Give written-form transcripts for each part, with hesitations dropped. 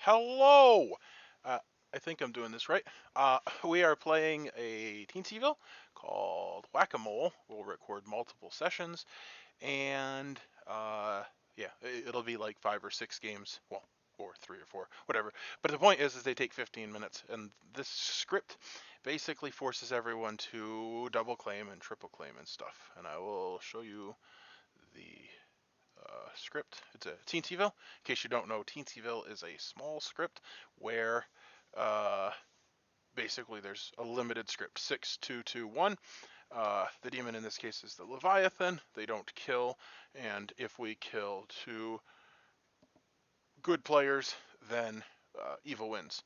Hello! I think I'm doing this right. We are playing a Teensyville called Whack-A-Mole. We'll record multiple sessions, and yeah, it'll be like 5 or 6 games. Well, or 3 or 4, whatever. But the point is they take 15 minutes, and this script basically forces everyone to double claim and triple claim and stuff. And I will show you the script. It's a Teensyville. In case you don't know, Teensyville is a small script where uh, basically there's a limited script 6221. The demon in this case is the Leviathan. They don't kill, and if we kill 2 good players, then evil wins.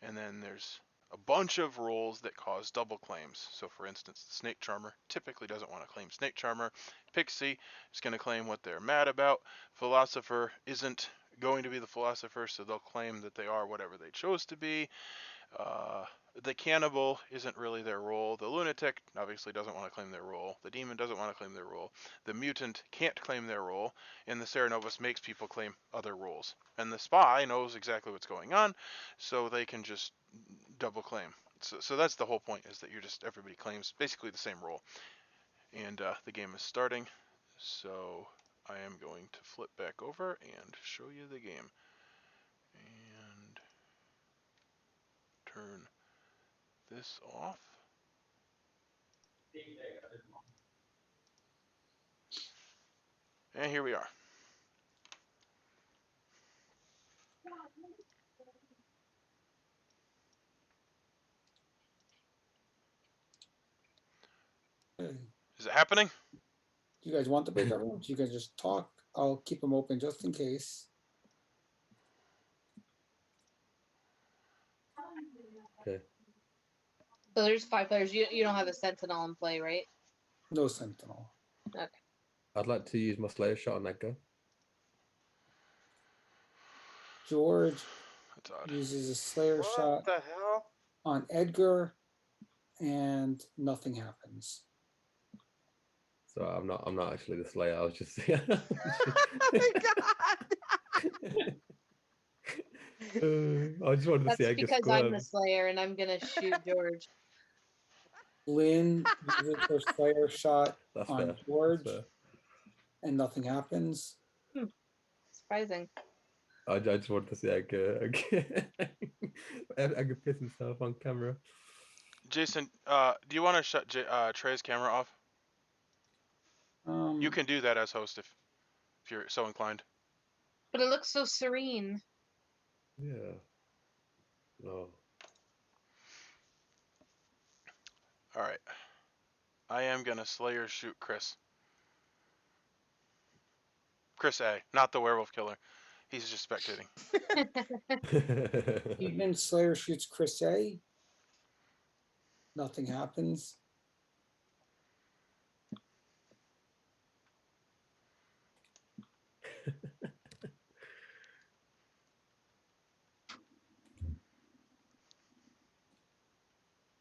And then there's a bunch of rules that cause double claims. So, for instance, the Snake Charmer typically doesn't want to claim Snake Charmer. Pixie is going to claim what they're mad about. Philosopher isn't going to be the Philosopher, so they'll claim that they are whatever they chose to be. Uh, the Cannibal isn't really their role. The Lunatic obviously doesn't want to claim their role. The Demon doesn't want to claim their role. The Mutant can't claim their role. And the Cerenovus makes people claim other roles. And the Spy knows exactly what's going on, so they can just double claim. So that's the whole point, is that everybody claims basically the same role. And the game is starting, so I am going to flip back over and show you the game. And turn this off. And here we are. Is it happening? Do you guys want the breakout rooms? You guys just talk. I'll keep them open just in case. Okay. So there's 5 players. You don't have a sentinel in play, right? No sentinel. Okay. I'd like to use my Slayer shot on that guy. George That's odd. uses a Slayer What shot the hell? on Edgar, and nothing happens. So I'm not actually the Slayer. I was just. Oh my god! I just wanted to That's see Edgar because squirm. I'm the Slayer and I'm gonna shoot George. Lynn uses her Slayer shot That's on fair. George, That's fair. and nothing happens. Surprising. I just wanted to see Edgar. Edgar piss himself on camera. Jason, do you want to shut Trey's camera off? You can do that as host if you're so inclined. But it looks so serene. Yeah. No. All right. I am gonna Slayer shoot Chris. Chris A, not the werewolf killer. He's just spectating. Even Slayer shoots Chris A. Nothing happens.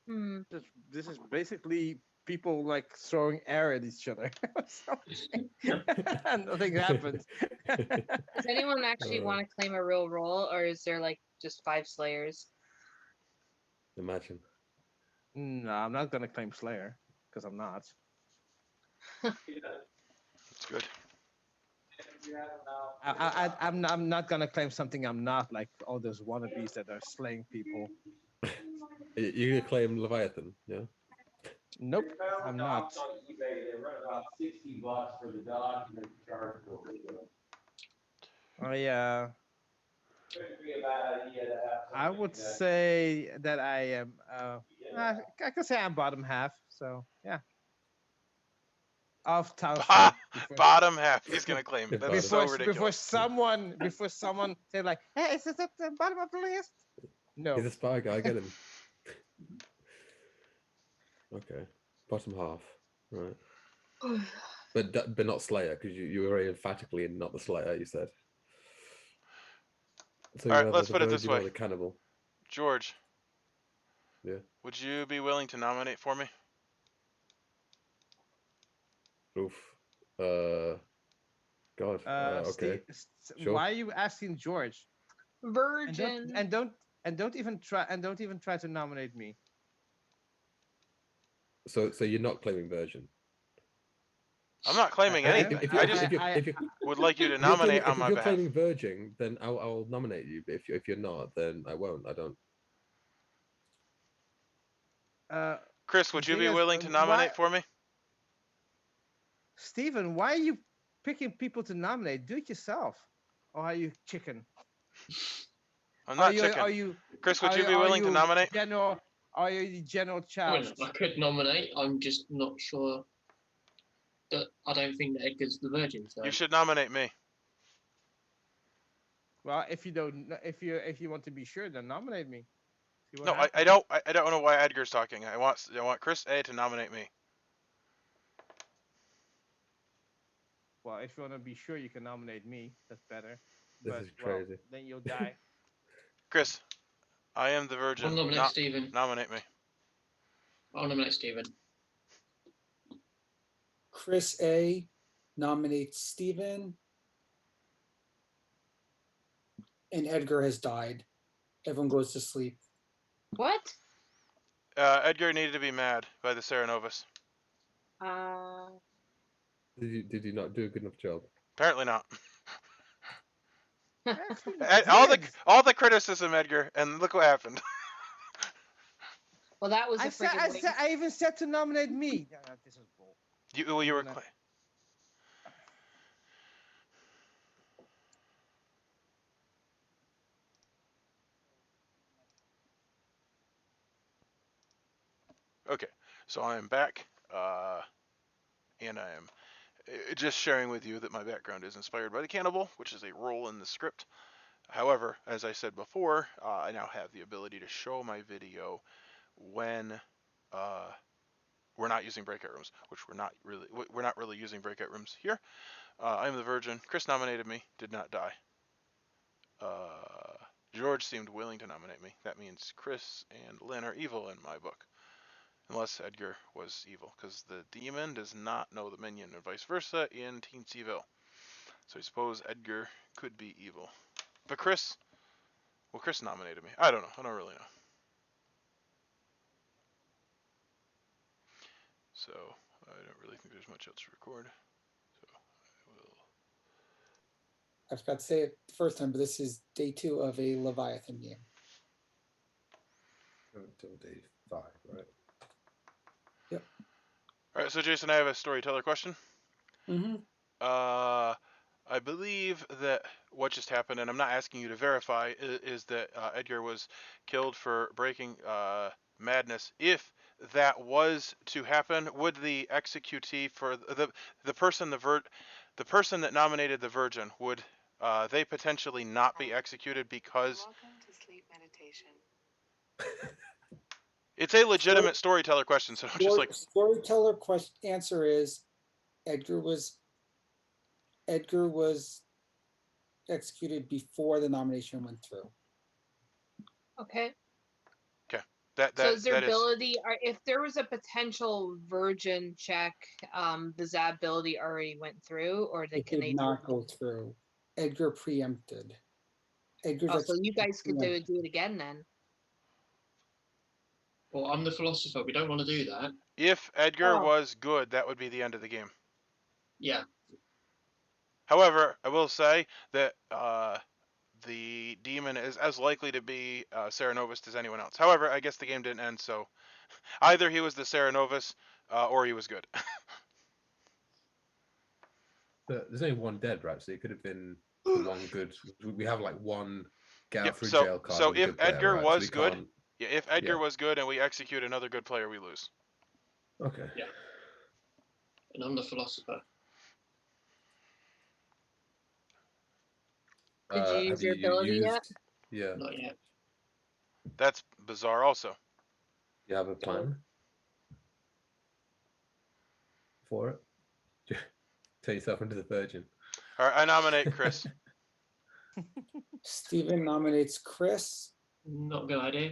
Hmm. This is basically people like throwing air at each other. And nothing happens. Does anyone actually want to claim a real role, or is there like just 5 Slayers? Imagine. No, I'm not gonna claim Slayer because I'm not. It's good. I'm not gonna claim something I'm not, like all those wannabes that are slaying people. You gonna claim Leviathan? Yeah. Nope, I'm not. On eBay, they run about $60 for the dog, and they charge for it. Couldn't be a bad idea to have. I would say that I am. I could say I'm bottom half. So yeah. Of Townsfolk. Bottom half. He's gonna claim. That's so ridiculous. Before someone say like, "Hey, is this at the bottom of the list?" No. He's a spy guy. Get him. Okay. Bottom half. Right. But not Slayer, because you were very emphatically not the Slayer. You said. So all right. Let's put it this way. The Cannibal. George. Yeah. Would you be willing to nominate for me? Oof. God. Okay. Sure. Why are you asking George? Virgin. And don't even try to nominate me. So you're not claiming virgin. I'm not claiming I- anything. If I you- just if you- would like you to if you're nominate claiming- on my if you're behalf. claiming virgin, then I'll nominate you. But if you're not, then I won't. I don't. Chris, The would you thing be is, willing to why- nominate for me? Steven, why are you picking people to nominate? Do it yourself. Or are you chicken? I'm not chicken. Are you? Chris, would are you be willing to you nominate? General, are you the general I mean, challenge? I could nominate. I'm just not sure that I don't think that Edgar's the virgin. So You should nominate me. Well, if you don't, if you want to be sure, then nominate me. See what No, I happens. don't know why Edgar's talking. I want Chris A to nominate me. Well, if you want to be sure, you can nominate me. That's better. This But is well, crazy. then you'll die. Chris, I am the I'll virgin. nominate Not Stephen. nominate me. I'll nominate Stephen. Chris A nominates Steven. And Edgar has died. Everyone goes to sleep. What? Edgar needed to be mad by the Serenovus. Did you not do a good enough job? Apparently not. Actually, All the criticism, Edgar, and look what happened. Well, that was a freaking waste. I even said to nominate me. This is bull. You were. gonna- Okay, so I am back, and I am just sharing with you that my background is inspired by the Cannibal, which is a role in the script. However, as I said before, I now have the ability to show my video when we're not using breakout rooms, which we're not really using breakout rooms here. I am the virgin. Chris nominated me, did not die. George seemed willing to nominate me. That means Chris and Lynn are evil in my book. Unless Edgar was evil, because the demon does not know the minion, and vice versa in Teensyville. So I suppose Edgar could be evil. But Chris nominated me. I don't know. I don't really know. So I don't really think there's much else to record. So I will. I forgot to say it the first time, but this is day 2 of a Leviathan game. Until day 5, right? Yep. All right. So Jason, I have a storyteller question. Mm-hmm. I believe that what just happened, and I'm not asking you to verify, is that Edgar was killed for breaking madness. If that was to happen, would the executee for the person that nominated the virgin, would they potentially not be executed because Welcome to sleep meditation. it's a legitimate storyteller question? So I'm just like, Storyteller answer is Edgar was executed before the nomination went through. Okay. that So is there that is. ability, or if there was a potential virgin check, does that ability already went through, or It can they did not go through. Edgar preempted. Edgar's Oh, so you execution guys could do preempted. it again then. Well, I'm the philosopher. We don't want to do that. If Edgar Oh. was good, that would be the end of the game. Yeah. However, I will say that the demon is as likely to be Serenovus as anyone else. However, I guess the game didn't end, so either he was the Serenovus or he was good. But there's only one dead, right? So it could have been the one good. We have like one get out Yep, through so- jail card. so with a if good player, Edgar right? was we good- can't- Yeah, if Edgar Yeah. was good and we execute another good player, we lose. Okay. And I'm the philosopher. Did you use have your ability yet? used? Yeah. Not yet. That's bizarre also. You have a plan for it? Turn yourself into the virgin. All right, I nominate Chris. Steven nominates Chris. Not a good idea.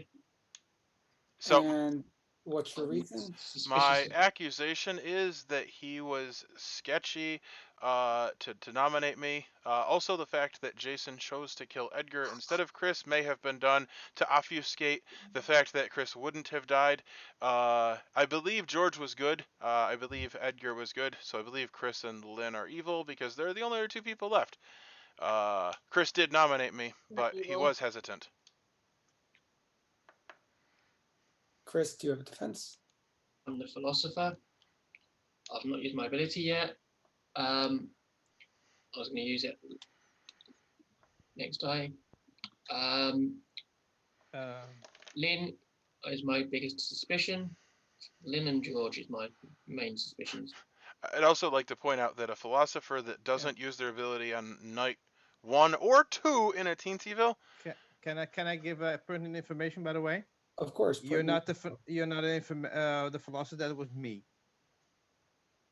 So And What's your reason? My Suspicious. accusation is that he was sketchy to nominate me. Also, the fact that Jason chose to kill Edgar instead of Chris may have been done to obfuscate the fact that Chris wouldn't have died. I believe George was good. I believe Edgar was good. So I believe Chris and Lynn are evil because they're the only other two people left. Chris did nominate me, Not but he evil. was hesitant. Chris, do you have a defense? I'm the philosopher. I've not used my ability yet. I was going to use it next time. Lynn is my biggest suspicion. Lynn and George is my main suspicions. I'd also like to point out that a philosopher that doesn't use their ability on night 1 or 2 in a Teensyville. Can I give pertinent information, by the way? Of course. You're pertinent- not the philosopher. That was me.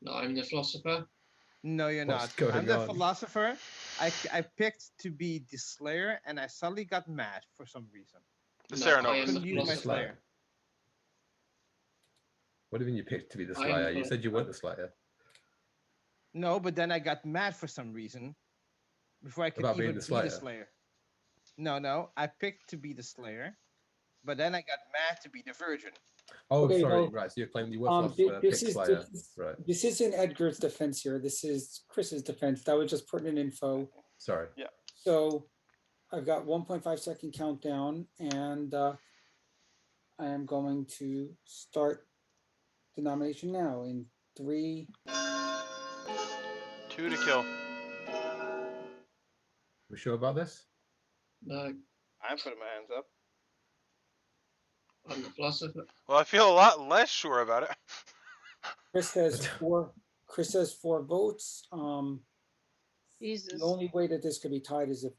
No, I'm the philosopher. No, you're What's not. going I'm the on? philosopher. I picked to be the Slayer, and I suddenly got mad for some reason. The No, I am Serenovus. the Couldn't use my philosopher. Slayer. What do you mean you picked to be the I am Slayer? You the- said you weren't the Slayer. No, but then I got mad for some reason before I could About being even the be Slayer? the Slayer. No, I picked to be the Slayer, but then I got mad to be the Virgin. Oh, Okay, sorry. no. Right. So you're claiming you were This philosopher, picked is Slayer. Right. this isn't Edgar's defense here. This is Chris's defense. That was just pertinent info. Sorry. So I've got 1.5 second countdown, and I am going to start the nomination now in 3. 2 to kill. We sure about this? No, I'm putting my hands up. I'm the philosopher. Well, I feel a lot less sure about it. Chris has 4. Chris has 4 votes. Jesus. The only way that this could be tied is if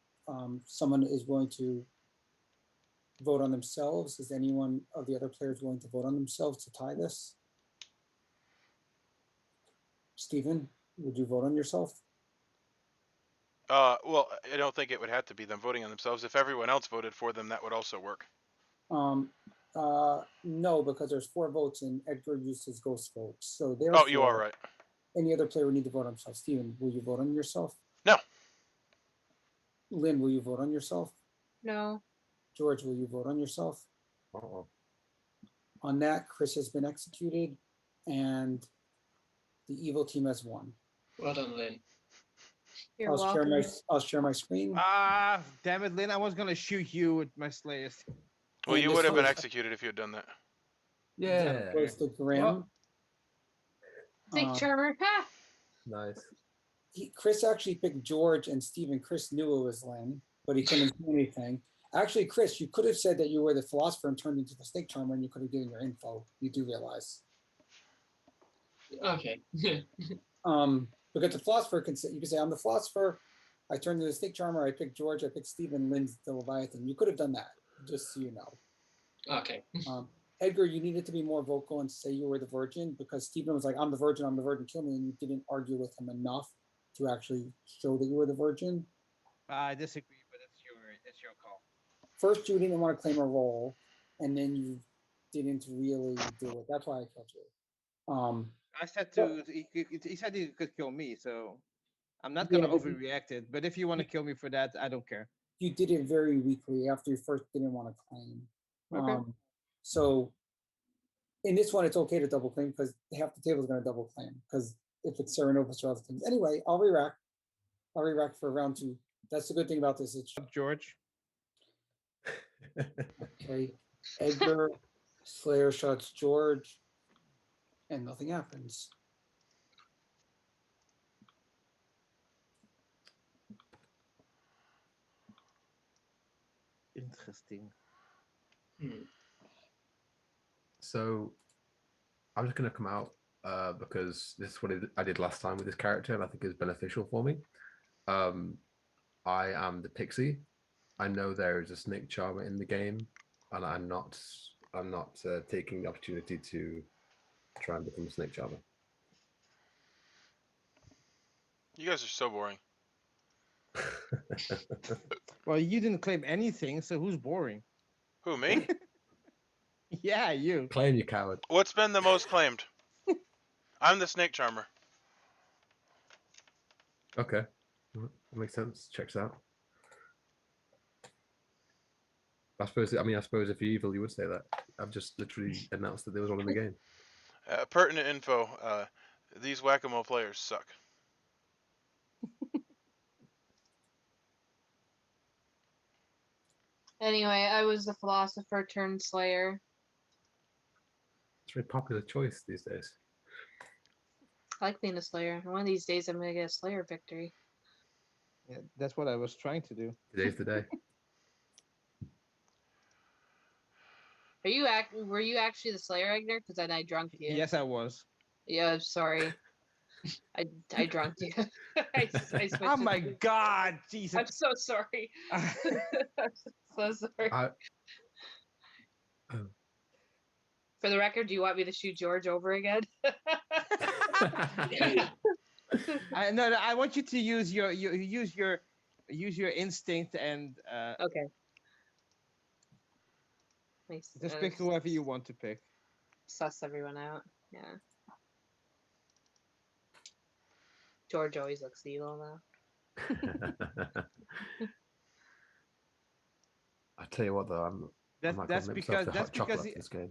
someone is willing to vote on themselves. Is anyone of the other players willing to vote on themselves to tie this? Stephen, would you vote on yourself? Well, I don't think it would have to be them voting on themselves. If everyone else voted for them, that would also work. No, because there's 4 votes and Edgar used his ghost vote. So Oh, therefore, you are right. any other player would need to vote on himself. Stephen, will you vote on yourself? No. Lynn, will you vote on yourself? No. George, will you vote on yourself? Uh-oh. On that, Chris has been executed and the evil team has won. Well done, Lynn. You're I'll welcome. share my screen. Ah, damn it, Lynn! I was gonna shoot you with my Slayers. Well, And you this would have been was- executed if you had done that. Yeah. That was the Graham. Snake charmer. Ha! Nice. Chris actually picked George and Stephen. Chris knew it was Lynn, but he couldn't do anything. Actually, Chris, you could have said that you were the philosopher and turned into the snake charmer, and you could have given your info. You do realize. Okay. Because the philosopher can say, you can say, I'm the philosopher. I turned into the snake charmer. I picked George. I picked Stephen. Lynn's the Leviathan. You could have done that, just so you know. Okay. Edgar, you needed to be more vocal and say you were the virgin, because Stephen was like, I'm the virgin, kill me. And you didn't argue with him enough to actually show that you were the virgin. I disagree, but it's your call. First, you didn't want to claim a role, and then you didn't really do it. That's why I killed you. I said he said he could kill me, so I'm not Yeah, gonna but overreact it. But if you want to kill me for that, I don't care. you did it very weakly after you first didn't want to claim. Okay. So in this one, it's okay to double claim because half the table is going to double claim because if it's Serenovus or other things. Anyway, I'll re-rack. I'll re-rack for round 2. That's the good thing about this. It's George. okay. Edgar, Slayer shots George, and nothing happens. Interesting. So I'm just going to come out because this is what I did last time with this character, and I think it's beneficial for me. I am the Pixie. I know there is a snake charmer in the game, and I'm not taking the opportunity to try and become a snake charmer. You guys are so boring. Well, you didn't claim anything, so who's boring? Who, me? Yeah, you. Claim, you coward. What's been the most claimed? I'm the snake charmer. Okay. That makes sense. Checks out. I suppose if you're evil, you would say that. I've just literally announced that there was one in the game. Pertinent info. These whack-a-mole players suck. Anyway, I was the philosopher turned slayer. It's a very popular choice these days. I like being a slayer. One of these days, I'm gonna get a slayer victory. Yeah, that's what I was trying to do. Today's the day. Were you actually the slayer, Egner? Because then I drunk you. Yes, I was. Yeah, I'm sorry. I drunk you. I switched Oh it. my God, Jesus! I'm so sorry. I'm so sorry. For the record, do you want me to shoot George over again? No, I want you to use your instinct and Okay. just pick whoever you want to pick. Suss everyone out. Yeah. George always looks evil though. I tell you what, though, That's because this game.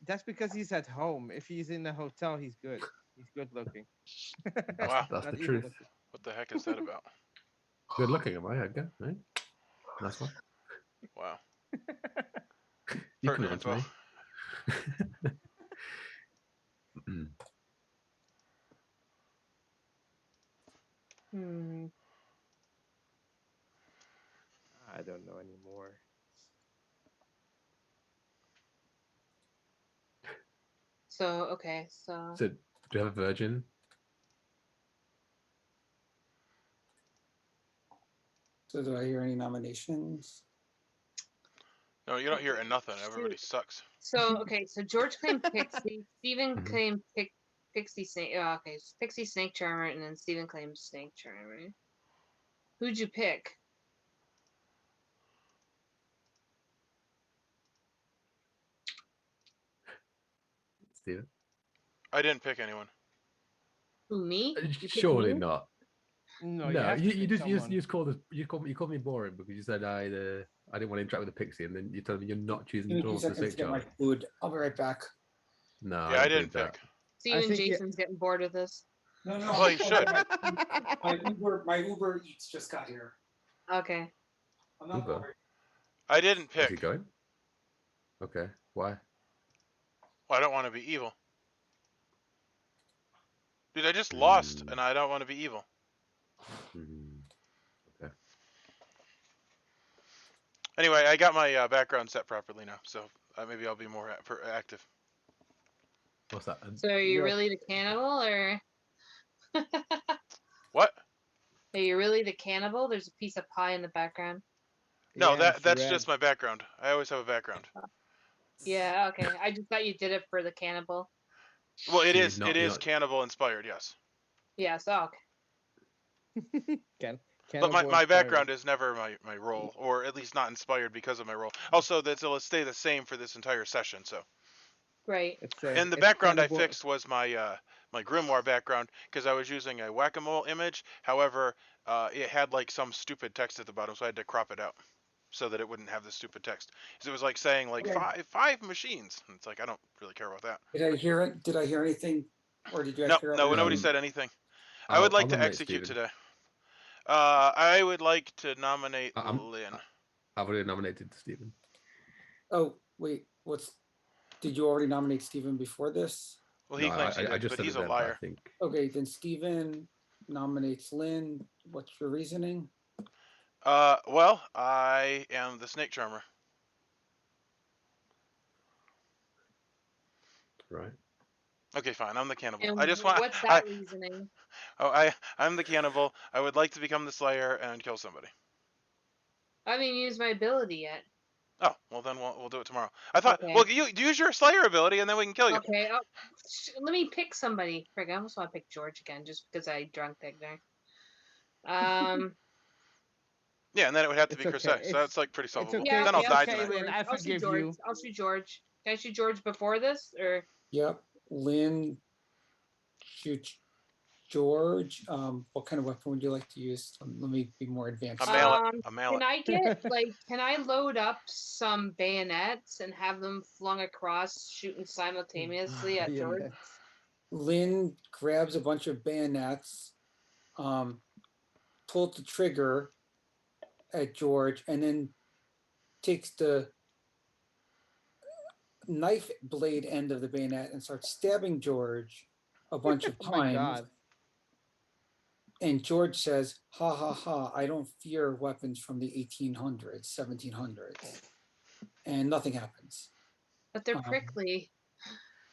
That's because he's at home. If he's in a hotel, he's good. He's good looking. Wow. That's Not the evil truth. looking. What the heck is that about? Good looking, am I, Edgar? Right? Nice one. Wow. You can Pertinent answer info. me. I don't know anymore. So okay, so So, do you have a virgin? So do I hear any nominations? No, you don't hear nothing. Everybody sucks. so okay, so George claimed Pixie, Steven Mhm. claimed Pixie Snake. Oh, okay, so Pixie Snake Charmer, and then Steven claimed Snake Charmer. Who'd you pick? Steven? I didn't pick anyone. Who, me? You picked Surely me? not. No, No, you you just called me boring because you said I didn't want to interact with the Pixie, and then you told me you're not choosing Give me 2 Dwarf the seconds to Snake get my Charmer. food. I'll be right back. No, Yeah, I I don't didn't believe pick. Steven think you- Jason's getting bored of this. No, Well, you should. My Uber Eats just got here. Okay. I'm not Uber? bored. I didn't Is he pick. going? Okay, why? Well, I don't want to be evil. Dude, I just lost, Hmm. and I don't want to be evil. Okay. Anyway, I got my background set properly now, so maybe I'll be more active. What's that? So are you You're- really the cannibal, or What? are you really the cannibal? There's a piece of pie in the background. No, Yeah, it's that's red. just my background. I always have a background. Yeah, okay. I just thought you did it for the cannibal. Well, it So is you're not- cannibal inspired, yes. Yes, okay. But my Cannibal background is never my role, or at least not inspired because of my role. Also, it'll stay the same for this entire session. So, Great. and the background I fixed was my my grimoire background because I was using a whack-a-mole image. However, it had like some stupid text at the bottom, so I had to crop it out so that it wouldn't have the stupid text. Because it was like saying like Okay. five machines. And it's like I don't really care about that. Did I hear it? Did I hear anything? Or did you guys No, figure out? no, what- nobody said anything. I would like I'll to nominate execute Steven. today. I would like to nominate I'm- Lynn. I've already nominated Steven. Oh, wait, did you already nominate Steven before this? Well, he No, claims he I did, just but said he's it a then, but I liar. think Okay, then Steven nominates Lynn. What's your reasoning? Well, I am the snake charmer. right. Okay, fine. I'm the cannibal. And I just want. what's that reasoning? I'm the cannibal. I would like to become the slayer and kill somebody. I haven't used my ability yet. Oh, well then we'll do it tomorrow. I thought. Okay. Well, you use your slayer ability and then we can kill you. Okay, let me pick somebody. Frig, I almost want to pick George again just because I drunk that guy. Yeah, and then it would have to It's be okay. Crusade. So that's like pretty solvable. okay. Yeah, Then okay, I'll die okay, tonight. Lynn, I I'll shoot forgive George. you. I'll shoot George. Can I shoot George before this, or Yep. Lynn shoots George. What kind of weapon would you like to use? Let me be more advanced. A mallet. um? A mallet. Can I get can I load up some bayonets and have them flung across, shooting simultaneously at George? Bayonets. Lynn grabs a bunch of bayonets, pulls the trigger at George, and then takes the knife blade end of the bayonet and starts stabbing George a bunch of Oh my times. god. And George says, ha ha ha, I don't fear weapons from the 1800s, 1700s. And nothing happens. But they're prickly.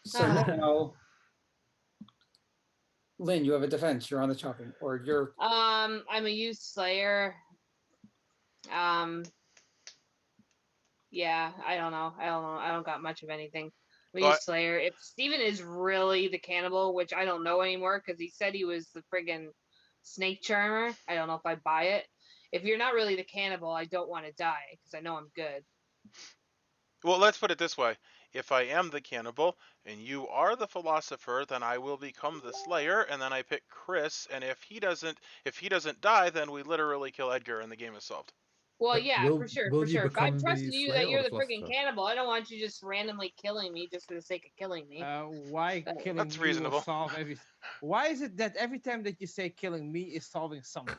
So now, Lynn, you have a defense. You're on the chopping, or you're. I'm a youth slayer. Yeah, I don't know. I don't got much of anything. I'm a Well, youth slayer. If Steven is really the cannibal, which I don't know anymore because he said he was the friggin' snake charmer. I don't know if I buy it. If you're not really the cannibal, I don't want to die because I know I'm good. Well, let's put it this way. If I am the cannibal and you are the philosopher, then I will become the slayer, and then I pick Chris. And if he doesn't die, then we literally kill Edgar, and the game is solved. Well, But yeah, will for sure, will for you sure. If I become trust the you slayer that or you're the the friggin' philosopher? cannibal, I don't want you just randomly killing me just for the sake of killing me. Why But- killing That's me will reasonable. solve everything? Why is it that every time that you say killing me is solving something?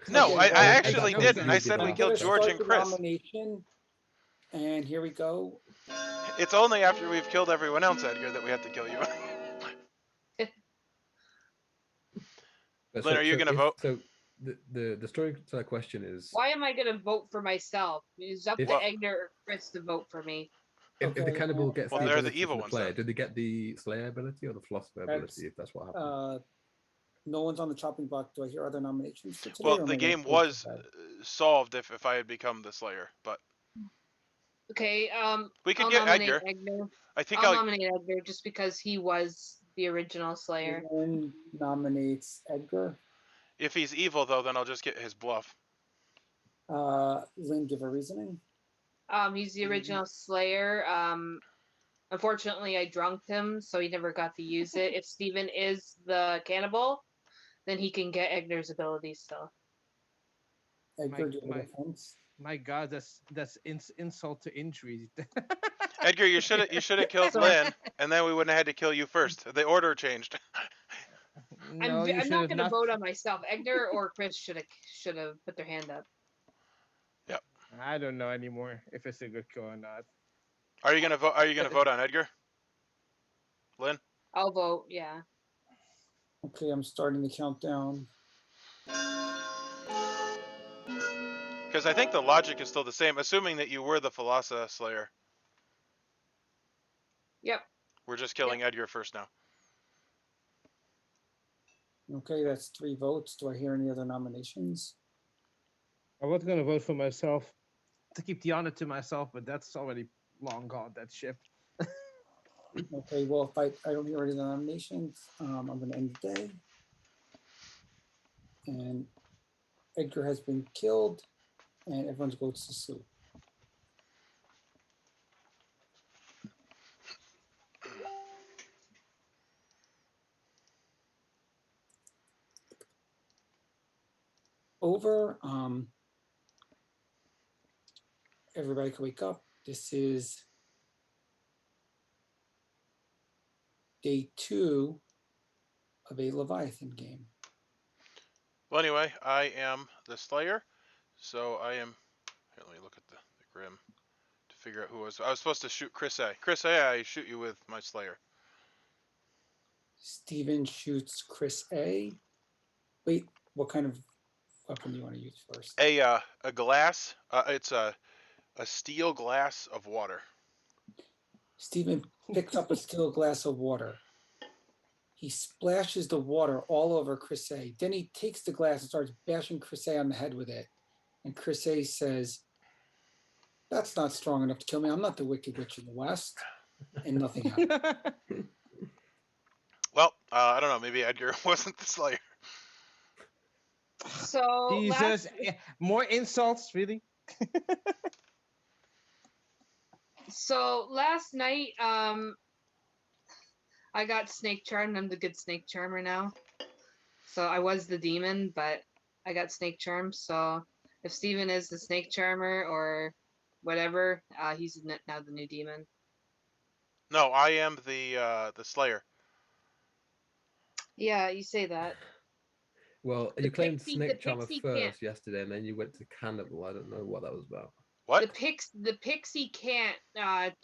No, Okay, I well, actually no didn't. I sense. said we I'm killed gonna George start and the Chris. nomination, and here we go. It's only after we've killed everyone else, Edgar, that we have to kill you. But Lynn, are you going to vote? So the storyteller question is, Why am I gonna vote for myself? It's up If- to Well- Egner or Chris to vote for me. if the Okay, cannibal gets Well, the they're the ability evil for the ones, player, then. do they get the slayer ability or the philosopher That's- ability? If that's what happens. No one's on the chopping block. Do I hear other nominations for today? Well, or am the I gonna game close was with that? solved if I had become the slayer, but Okay, we could I'll get nominate Edgar. Egner. I think I'll nominate Edgar just because he was the original Slayer. Lynn nominates Edgar. if he's evil though, then I'll just get his bluff. Lynn, give a reasoning. He's the original Slayer. Unfortunately, I drunked him, so he never got to use it. If Steven is the cannibal, then he can get Egner's ability still. Edgar, do you have a defense? My god, that's insult to injury. Edgar, you should have killed Sorry. Lynn, and then we wouldn't have had to kill you first. The order changed. No, you I'm should not have going to vote on myself. Egner or Chris should have put their hand up. I don't know anymore if it's a good kill or not. Are you gonna vote? Are you gonna vote on Edgar? Lynn? I'll vote, yeah. Okay, I'm starting the countdown. Because I think the logic is still the same, assuming that you were the Philosopher Slayer. Yep. We're just killing Edgar first now. Okay, that's 3 votes. Do I hear any other nominations? I was gonna vote for myself to keep the honor to myself, but that's already long gone. That ship. Okay, well, if I don't hear any other nominations, I'm going to end the day. And Edgar has been killed, and everyone goes to sleep. Over. Everybody can wake up. This is day 2 of a Leviathan game. Well, anyway, I am the Slayer, so I am. Here, let me look at the Grim to figure out who I was supposed to shoot Chris A. Chris A, I shoot you with my Slayer. Steven shoots Chris A. Wait, what kind of weapon do you want to use first? A glass. It's a steel glass of water. Steven picks up a steel glass of water. He splashes the water all over Chris A. Then he takes the glass and starts bashing Chris A on the head with it. And Chris A says, "That's not strong enough to kill me. I'm not the Wicked Witch of the West." And nothing happened. Well, I don't know. Maybe Edgar wasn't the Slayer. So Jesus, more insults, really? So last night, I got snake charmed. I'm the good snake charmer now. So I was the demon, but I got snake charmed. So if Steven is the snake charmer or whatever, he's now the new demon. No, I am the Slayer. Yeah, you say that. Well, The you claimed Pixie- Snake the Charmer Pixie first yesterday, and then you went to Cannibal. I don't know what that was about. What? The Pixie can't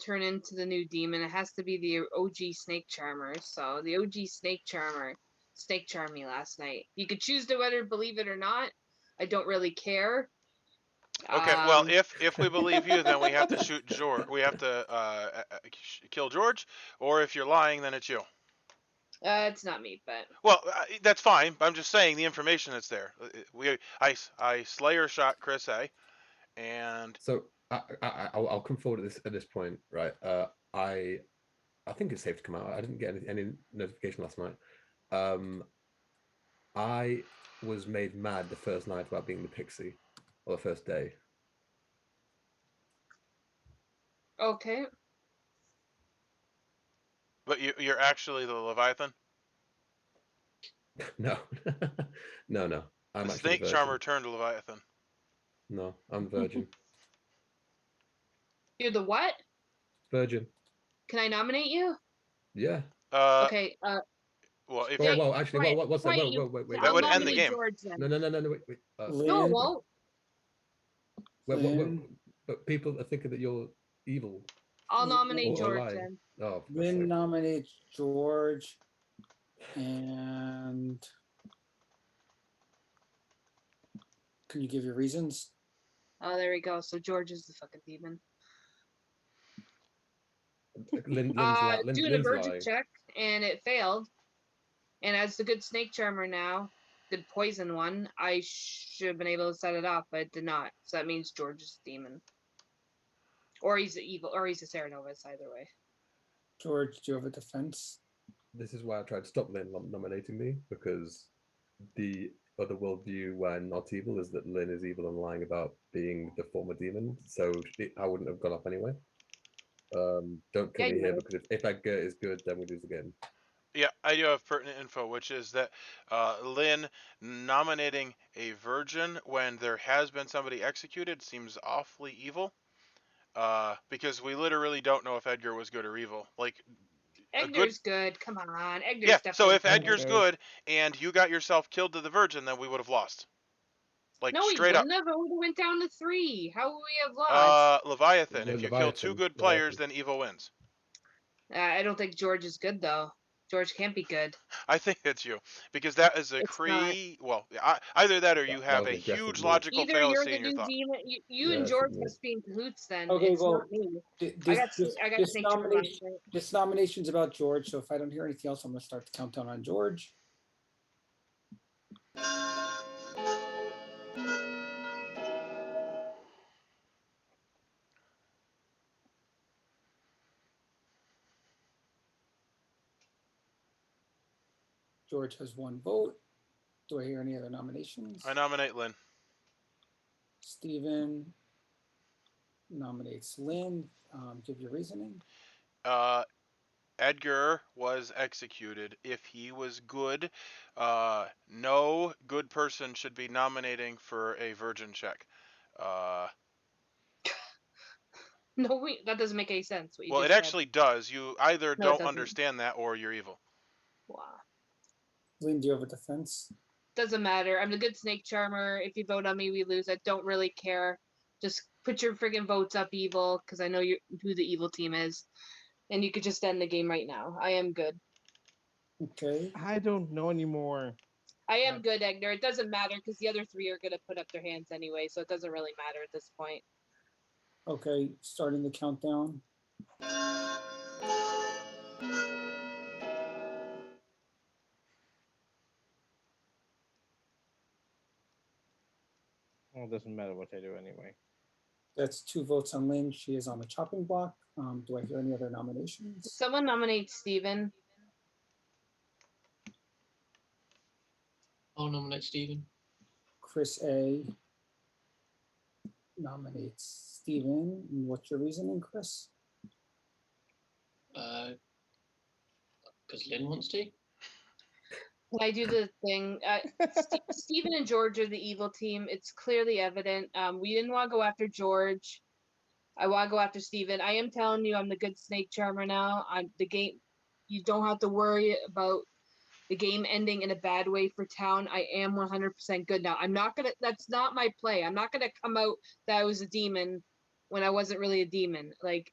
turn into the new demon. It has to be the OG snake charmer. So the OG snake charmer snake charmed me last night. You could choose to whether believe it or not. I don't really care. Okay, well, if we believe you, then we have to shoot George. We have to kill George, or if you're lying, then it's you. It's not me, but Well, that's fine. But I'm just saying the information that's there. I Slayer shot Chris A, and So I'll come forward at this point, right? I think it's safe to come out. I didn't get any notification last night. I was made mad the first night about being the Pixie, or the first day. okay. but you're actually the Leviathan. No, no. I'm The actually the snake virgin. charmer turned Leviathan. No, I'm virgin. You're the what? Virgin. Can I nominate you? Yeah. Okay. Well, if Well, actually, what's that? Wait, Wait. That I'll would end the nominate game. George then. No. Wait. No, it Lynn, won't. Lynn, But people are thinking that you're evil. I'll nominate Or George lying. then. Oh, for God's Lynn sake. nominates George, and can you give your reasons? Oh, there we go. So George is the fucking demon. Lynn's Doing a virgin lying. check and it failed. And as the good snake charmer now, good poison one, I should have been able to set it off, but it did not. So that means George is a demon. Or he's evil, or he's a Serenovus, either way. George, do you have a defense? This is why I tried to stop Lynn nominating me, because the other worldview where not evil is that Lynn is evil and lying about being the former demon. So I wouldn't have gone up anyway. Don't kill Yeah, me you here, would. because if Edgar is good, then we lose again. Yeah, I do have pertinent info, which is that Lynn nominating a virgin when there has been somebody executed seems awfully evil. Because we literally don't know if Edgar was good or evil. Like a good, Edgar's good. Come on. Edgar's yeah. So definitely if good. Edgar's good and you got yourself killed to the virgin, then we would have lost. Like No, we straight up. wouldn't have. It would have went down to 3. How would we have lost? Leviathan. If you kill two Leviathan. good players, then evil wins. I don't think George is good, though. George can't be good. I think it's you because that is a It's not. Well, either that or you That have was a an aggressive huge move. logical Either you're fallacy the in your new thought. demon. You Yeah, and it's George a move. must be in cahoots then. Okay, It's well, not me. This, I got snake charm last night. this nomination's about George, so if I don't hear anything else, I'm gonna start the countdown on George. George has 1 vote. Do I hear any other nominations? I nominate Lynn. Steven nominates Lynn. Give your reasoning. Edgar was executed. If he was good, no good person should be nominating for a virgin check. No, wait, that doesn't make any sense. What you Well, it just said. actually does. You either No, it don't doesn't. understand that or you're evil. Wow. Lynn, do you have a defense? Doesn't matter. I'm the good snake charmer. If you vote on me, we lose. I don't really care. Just put your friggin' votes up, evil, because I know who the evil team is, and you could just end the game right now. I am good. Okay. I don't know anymore. I am good, Egner. It doesn't matter because the other 3 are gonna put up their hands anyway, so it doesn't really matter at this point. Okay, starting the countdown. Well, it doesn't matter what I do anyway. That's 2 votes on Lynn. She is on the chopping block. Do I hear any other nominations? Someone nominate Steven. I'll nominate Stephen. Chris A nominates Steven. What's your reasoning, Chris? Because Lynn wants to. Can I do the thing? Steven and George are the evil team. It's clearly evident. We didn't want to go after George. I want to go after Steven. I am telling you, I'm the good snake charmer now. I'm the game. You don't have to worry about the game ending in a bad way for Town. I am 100% good now. I'm not gonna. That's not my play. I'm not gonna come out that I was a demon when I wasn't really a demon. Like,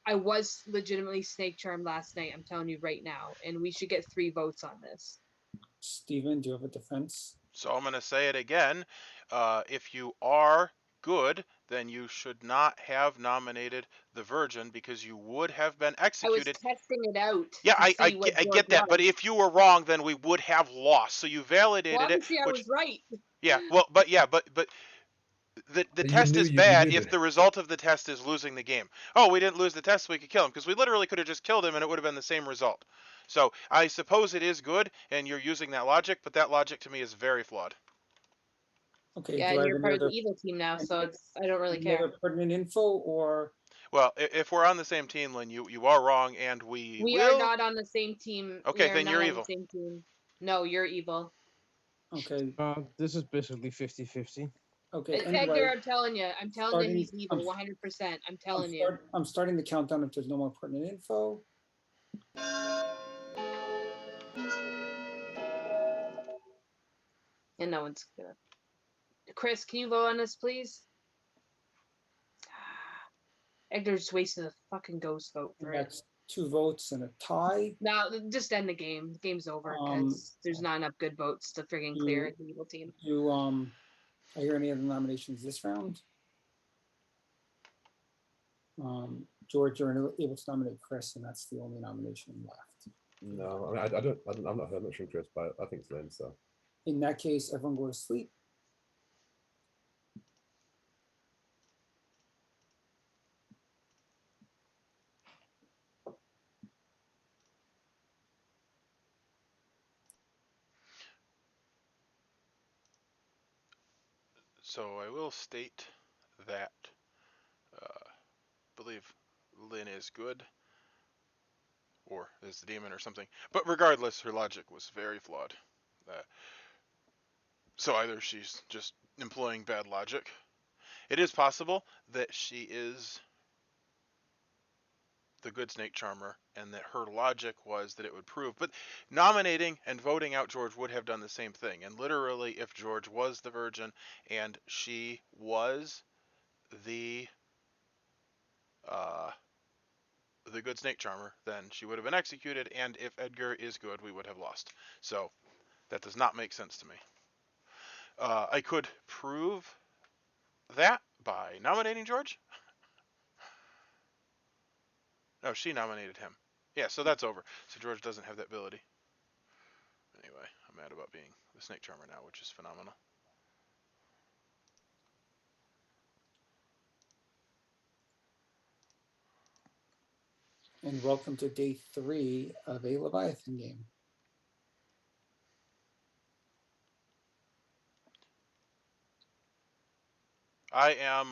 I was legitimately snake charmed last night. I'm telling you right now, and we should get 3 votes on this. Steven, do you have a defense? So I'm going to say it again. If you are good, then you should not have nominated the Virgin because you would have been I was executed. testing it out. Yeah, to I see what get George that. But was. if you were wrong, then we would have lost. So you validated Well, it. obviously, I Which, was right. yeah, well, but the But you test knew is you bad knew if that. the result of the test is losing the game. Oh, we didn't lose the test, so we could kill him because we literally could have just killed him and it would have been the same result. So I suppose it is good, and you're using that logic, but that logic to me is very flawed. Okay, Yeah, do I and have you're any part of the other, evil team now, any so other- it's I don't really any care. other pertinent info, or Well, if we're on the same team, Lynn, you are wrong, and we We will. are not on the same team. Okay, We are then not you're on evil. the same team. No, you're evil. okay, This is basically 50-50. okay, Edgar, anyway, I'm telling you, he's evil, 100%. I'm telling you. I'm starting the countdown if there's no more pertinent info. And no one's gonna. Chris, can you vote on this, please? Edgar just wasted a fucking ghost vote And for it. that's 2 votes and a tie. Now, just end the game. The game's over because there's not enough good votes to friggin' clear the evil team. You I hear any other nominations this round? George, you're able to nominate Chris, and that's the only nomination left. No, I mean, I'm not heard much from Chris, but I think it's Lynn. So In that case, everyone go to sleep. So I will state that I believe Lynn is good, or is the demon or something. But regardless, her logic was very flawed. So either she's just employing bad logic. It is possible that she is the good snake charmer and that her logic was that it would prove. But nominating and voting out George would have done the same thing. And literally, if George was the virgin and she was the good snake charmer, then she would have been executed. And if Edgar is good, we would have lost. So that does not make sense to me. I could prove that by nominating George. No, she nominated him. Yeah, so that's over. So George doesn't have that ability. Anyway, I'm mad about being the snake charmer now, which is phenomenal. And welcome to day 3 of a Leviathan game. I am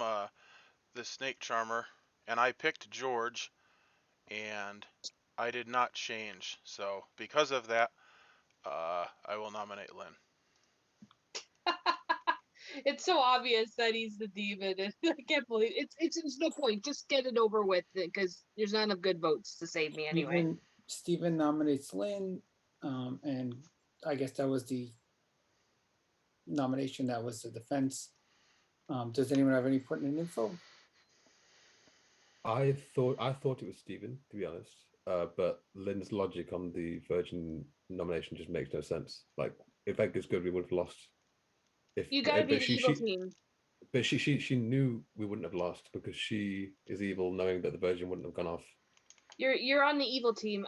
the snake charmer, and I picked George, and I did not change. So because of that, I will nominate Lynn. It's so obvious that he's the demon. And I can't believe it's no point. Just get it over with because there's not enough good votes to save me anyway. Steven nominates Lynn, and I guess that was the nomination. That was the defense. Does anyone have any pertinent info? I thought it was Steven, to be honest. But Lynn's logic on the Virgin nomination just makes no sense. Like, if Edgar's good, we would have lost. If You gotta be but the evil team. But she knew we wouldn't have lost because she is evil, knowing that the Virgin wouldn't have gone off. You're on the evil team.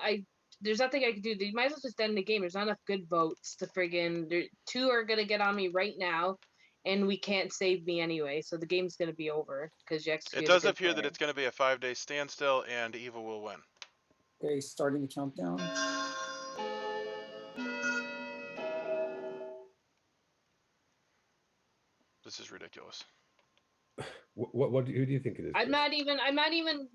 There's nothing I can do. You might as well just end the game. There's not enough good votes to friggin' 2 are gonna get on me right now, and we can't save me anyway. So the game's gonna be over because you It executed. does appear that it's going to be a 5-day standstill, and evil will win. Okay, starting the countdown. This is ridiculous. Who do you think it is? I'm Chris? not even.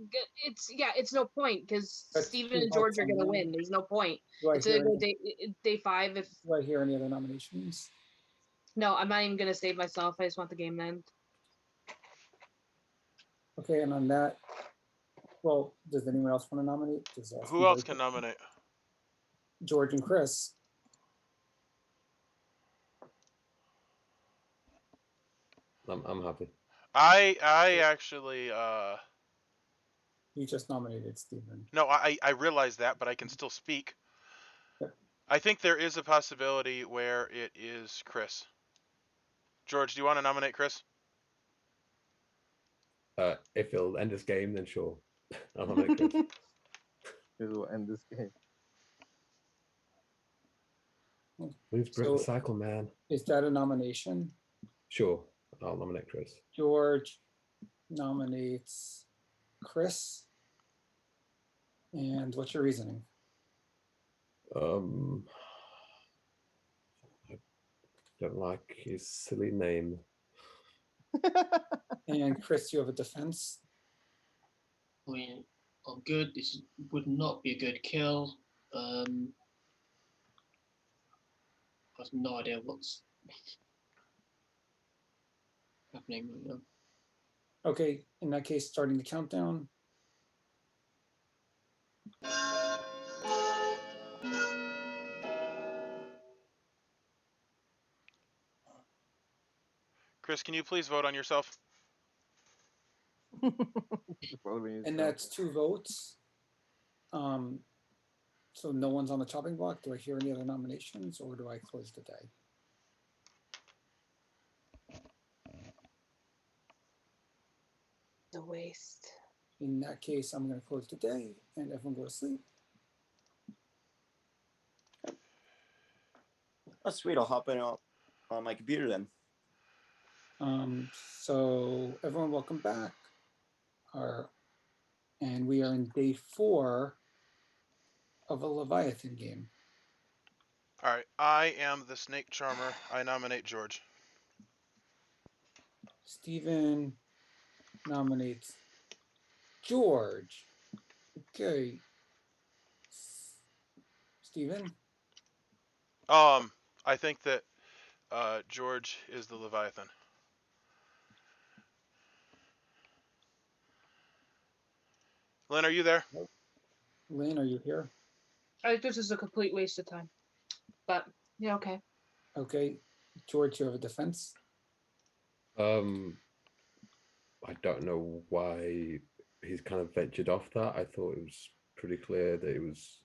It's no point because That's Steven two and George votes are on gonna that. win. There's no point. Do I It's hear gonna go any, day 5. If do I hear any other nominations? no, I'm not even gonna save myself. I just want the game to end. Okay, and on that, well, does anyone else want to nominate? Just asking Who else very can quick. nominate? George and Chris. I'm happy. I actually You just nominated Stephen. no, I realize that, but I can still speak. Yep. I think there is a possibility where it is Chris. George, do you want to nominate Chris? If it'll end this game, then sure. I'll nominate Chris. This will end this game. Please break the So cycle, man. is that a nomination? Sure, I'll nominate Chris. George nominates Chris. And what's your reasoning? I don't like his silly name. And Chris, you have a defense? I mean, I'm good. This would not be a good kill. I have no idea what's happening right now. Okay, in that case, starting the countdown. Chris, can you please vote on yourself? And that's 2 votes. So no one's on the chopping block. Do I hear any other nominations or do I close the day? The waste. In that case, I'm going to close the day and everyone go to sleep. Oh, sweet. I'll hop in on my computer then. So everyone, welcome back. And we are in day 4 of a Leviathan game. All right, I am the snake charmer. I nominate George. Stephen nominates George. Okay. Stephen? I think that George is the Leviathan. Lynn, are you there? Lynn, are you here? I think this is a complete waste of time. But yeah, okay. Okay. George, you have a defense? I don't know why he's kind of ventured off that. I thought it was pretty clear that it was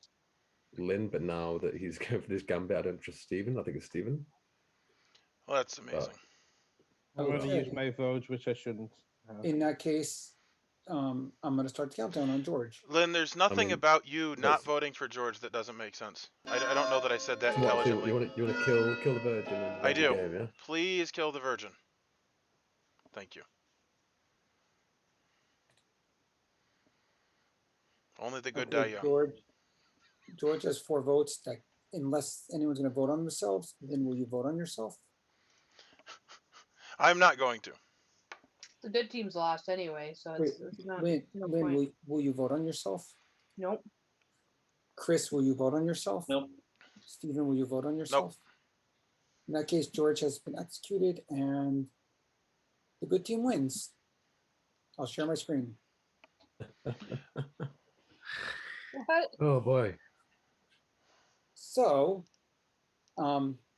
Lynn, but now that he's going for this gambit, I don't trust Stephen. I think it's Stephen. Well, that's amazing. I'm going to Okay. use my vote, which I shouldn't have. In that case, I'm going to start the countdown on George. Lynn, there's nothing about you not wait. voting for George that doesn't make sense. I don't know that I said that So what? So intelligently. you want to kill the virgin and I end do. the game, yeah? Please kill the virgin. Thank you. Only the good die Okay, young. George has 4 votes. That unless anyone's going to vote on themselves, then will you vote on yourself? I'm not going to. The good team's lost anyway, so it's not. Lynn, no Lynn point. will you vote on yourself? Nope. Chris, will you vote on yourself? Nope. Stephen, will you vote on yourself? In that case, George has been executed and the good team wins. I'll share my screen. What? Oh boy. So,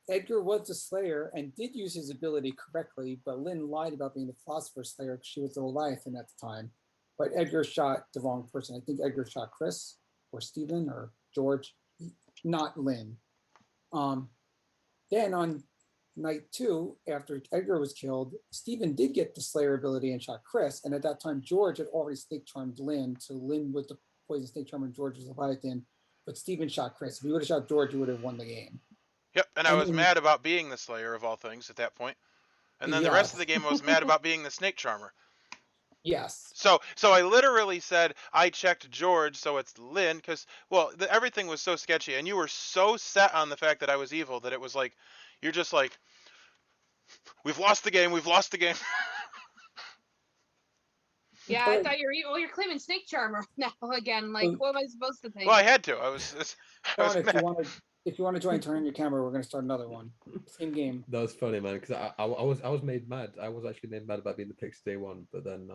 Edgar was the Slayer and did use his ability correctly, but Lynn lied about being the Philosopher Slayer because she was the Leviathan at the time. But Edgar shot the wrong person. I think Edgar shot Chris or Stephen or George, not Lynn. Then on night 2, after Edgar was killed, Stephen did get the Slayer ability and shot Chris. And at that time, George had already snake charmed Lynn. So Lynn was the poison snake charmer and George was Leviathan. But Stephen shot Chris. If he would have shot George, he would have won the game. Yep, and I was then- mad about being the Slayer of all things at that point. And then the rest of the game I was mad about being the snake charmer. Yes. So I literally said I checked George, so it's Lynn, because, well, everything was so sketchy, and you were so set on the fact that I was evil that it was like, you're just like, we've lost the game, we've lost the game. Yeah, I thought you're claiming Snake Charmer now again. Like, what am I supposed to think? Well, I had to. I was Sean, if you mad. want to, if you want to join, turn on your camera. We're gonna start another one. Same game. That was funny, man, because I was made mad. I was actually made mad about being the Pixie day one, but then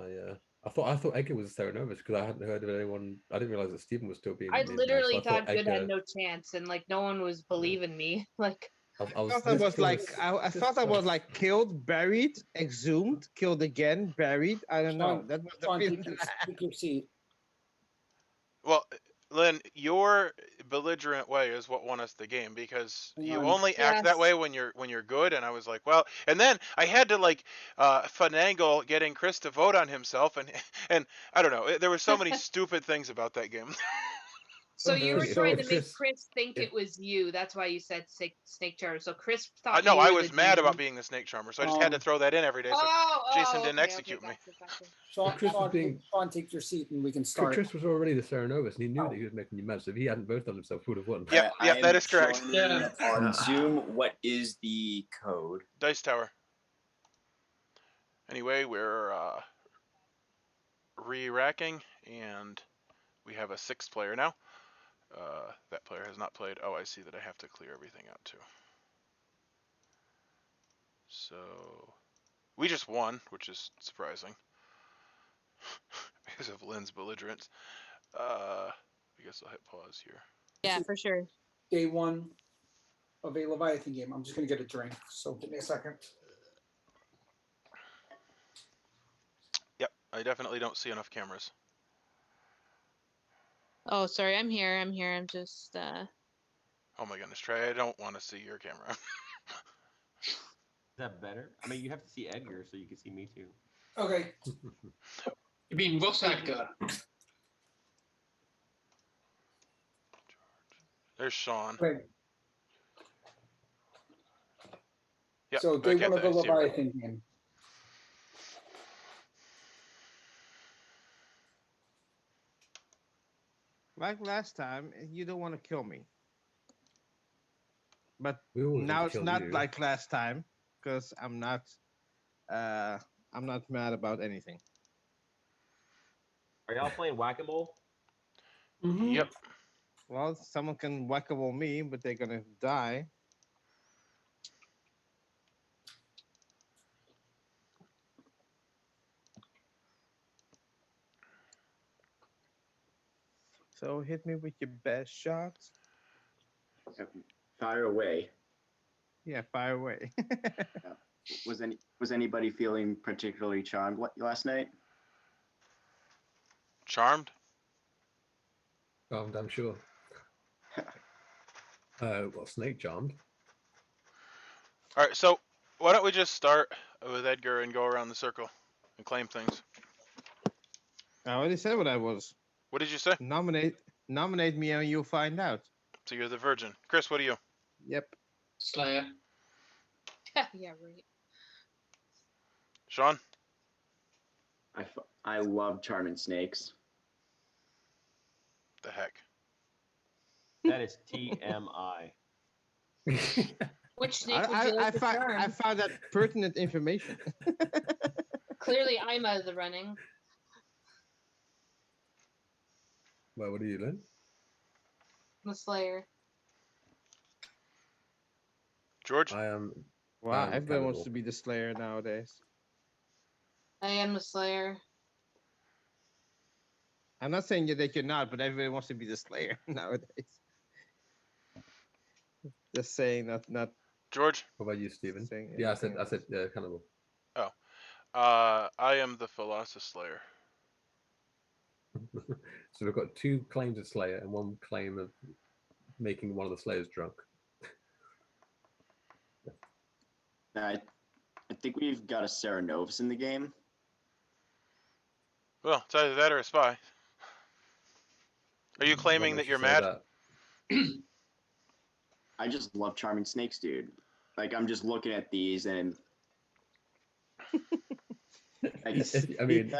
I thought Edgar was Theranovus because I hadn't heard of anyone. I didn't realize that Stephen was still being. I made mad, literally so I thought Good had Edgar, no chance, and like no one was believing me. Like, I thought I this was kid like is- I this thought I was sucks. like killed, buried, exhumed, killed again, buried. I don't know. Sean, That was the Sean, feeling. take your seat. Well, Lynn, your belligerent way is what won us the game because Hang you on. only act that Yes. way when you're good. And I was like, well, and then I had to like finagle getting Chris to vote on himself, and I don't know. There were so many stupid things about that game. so you were If- trying to if make Chris- Chris think if- it was you. That's why you said Snake Charmer. So Chris thought No, you I were was the mad about demon. being the snake charmer, so I just had to throw that in every day. So Jason didn't execute me. Gotcha. Sean, Chris was Sean, being- Sean, take your seat and we can start. Chris was already the Theranovus, and he knew that he was making you mad. So if he hadn't voted on himself, he would have won. Yep, I yep, am that is correct. joining Yeah. on Zoom. What is the code? Dice Tower. Anyway, we're re-racking, and we have a 6th player now. That player has not played. Oh, I see that I have to clear everything out too. So we just won, which is surprising because of Lynn's belligerence. I guess I'll hit pause here. Yeah, for sure. Day one of a Leviathan game. I'm just gonna get a drink, so give me a second. Yep, I definitely don't see enough cameras. Oh, sorry. I'm here. I'm just. Oh my goodness, Trey, I don't want to see your camera. Is that better? I mean, you have to see Edgar so you can see me too. Okay. You mean Ross Edgar? There's Sean. Okay. Yep, So day okay, one of the I see her. Leviathan game. Like last time, you don't want to kill me. But We always want now to it's kill not you. like last time because I'm not mad about anything. Are y'all playing whack-a-mole? Yep. Well, someone can whack-a-mole me, but they're gonna die. So hit me with your best shots. Fire away. Yeah, fire away. Was anybody feeling particularly charmed last night? Charmed? Oh, I'm damn sure. Well, Snake Charmed. All right, so why don't we just start with Edgar and go around the circle and claim things? I already said what I was. What did you say? Nominate me and you'll find out. So you're the virgin. Chris, what are you? Yep. Slayer. Yeah, right. Sean? I love charming snakes. The heck? That is TMI. Which snake would you I like to found charm? that pertinent information. Clearly, I'm out of the running. Well, what are you, Lynn? I'm a Slayer. George? I am. Wow, everybody Cannibal. wants to be the Slayer nowadays. I am a Slayer. I'm not saying that you're not, but everybody wants to be the Slayer nowadays. Just saying, not George? What about you, Stephen? saying. Yeah, anything I said else. Cannibal. I am the Philosopher Slayer. So we've got 2 claims of Slayer and 1 claim of making one of the Slayers drunk. I think we've got a Serenovus in the game. Well, it's either that or a spy. Are you claiming What that makes you're you say mad? that? I just love charming snakes, dude. Like I'm just looking at these and like, I mean,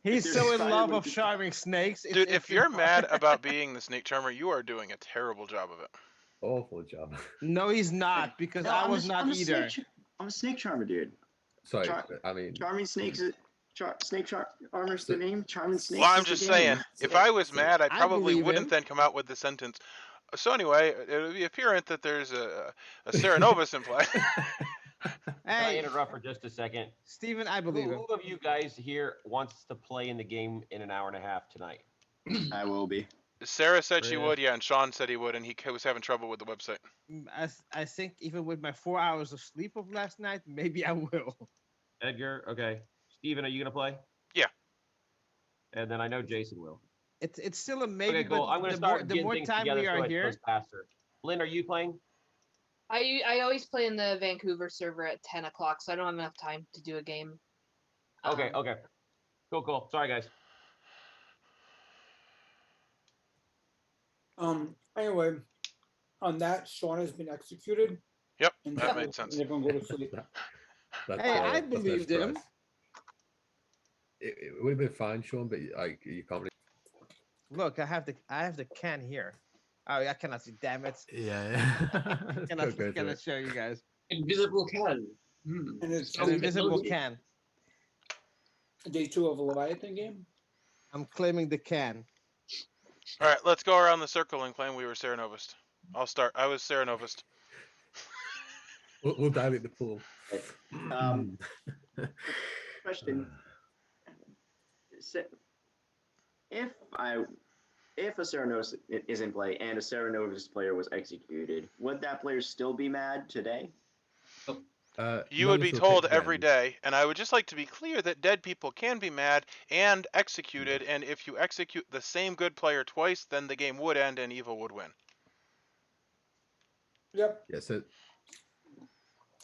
He's there's so in spider love with of the- charming snakes. Dude, if you're impossible. mad about being the snake charmer, you are doing a terrible job of it. awful job. No, he's not, because No, I was not either. I'm a snake charmer, dude. Sorry, Char- I mean, Charming snakes. Snake Armor's the name. Charming Snakes. Well, I'm is the just game. saying, if I was mad, I I probably believe wouldn't him. then come out with the sentence. So anyway, it would be apparent that there's a Serenovus in play. Can I Hey, interrupt for just a second? Steven, I believe him. Who of you guys here wants to play in the game in an hour and a half tonight? I will be. Sarah said she Chris? would, yeah, and Sean said he would, and he was having trouble with the website. I think even with my 4 hours of sleep of last night, maybe I will. Edgar, okay. Steven, are you gonna play? Yeah. And then I know Jason will. It's still a maybe, Okay, cool. but I'm gonna the start more getting things time together we so are it here, goes faster. Lynn, are you playing? I always play in the Vancouver server at 10 o'clock, so I don't have enough time to do a game. Okay, okay. Cool. Sorry, guys. Anyway, on that, Sean has been executed. Yep, And that made sense. Everyone go to sleep. That's, Hey, I that's no believed him. surprise. It would have been fine, Sean, but like you can't really. Look, I have the can here. Oh, I cannot see. Damn it! Yeah. cannot show you guys. Invisible can. And it's An invisible can. Day 2 of a Leviathan game. I'm claiming the can. All right, let's go around the circle and claim we were Serenovist. I'll start. I was Serenovist. We'll dilate the pool. Question: If a Serenos is in play and a Serenos player was executed, would that player still be mad today? You would be told every day, and I would just like to be clear that dead people can be mad and executed, and if you execute the same good player twice, then the game would end and evil would win. Yep. Yeah, so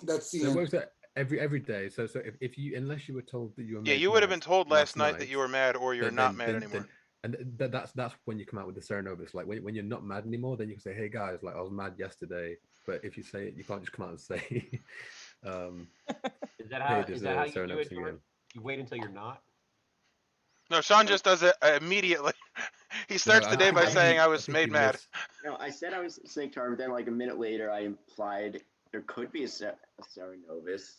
that's the so it end. works out every day. So if you, unless you were told that you were Yeah, made you would have mad been told last night that you were mad, or you're not mad anymore. And that's when you come out with the Serenovus. Like when you're not mad anymore, then you can say, "Hey guys, like I was mad yesterday." But if you say it, you can't just come out and say, Is that how "Hey, is there's that a how you do Serenovus it, George? again." You wait until you're not? No, Sean just does it immediately. He starts the day by saying, "I was made mad." No, I said I was Snake Charmer. Then, like a minute later, I implied there could be a Serenovus.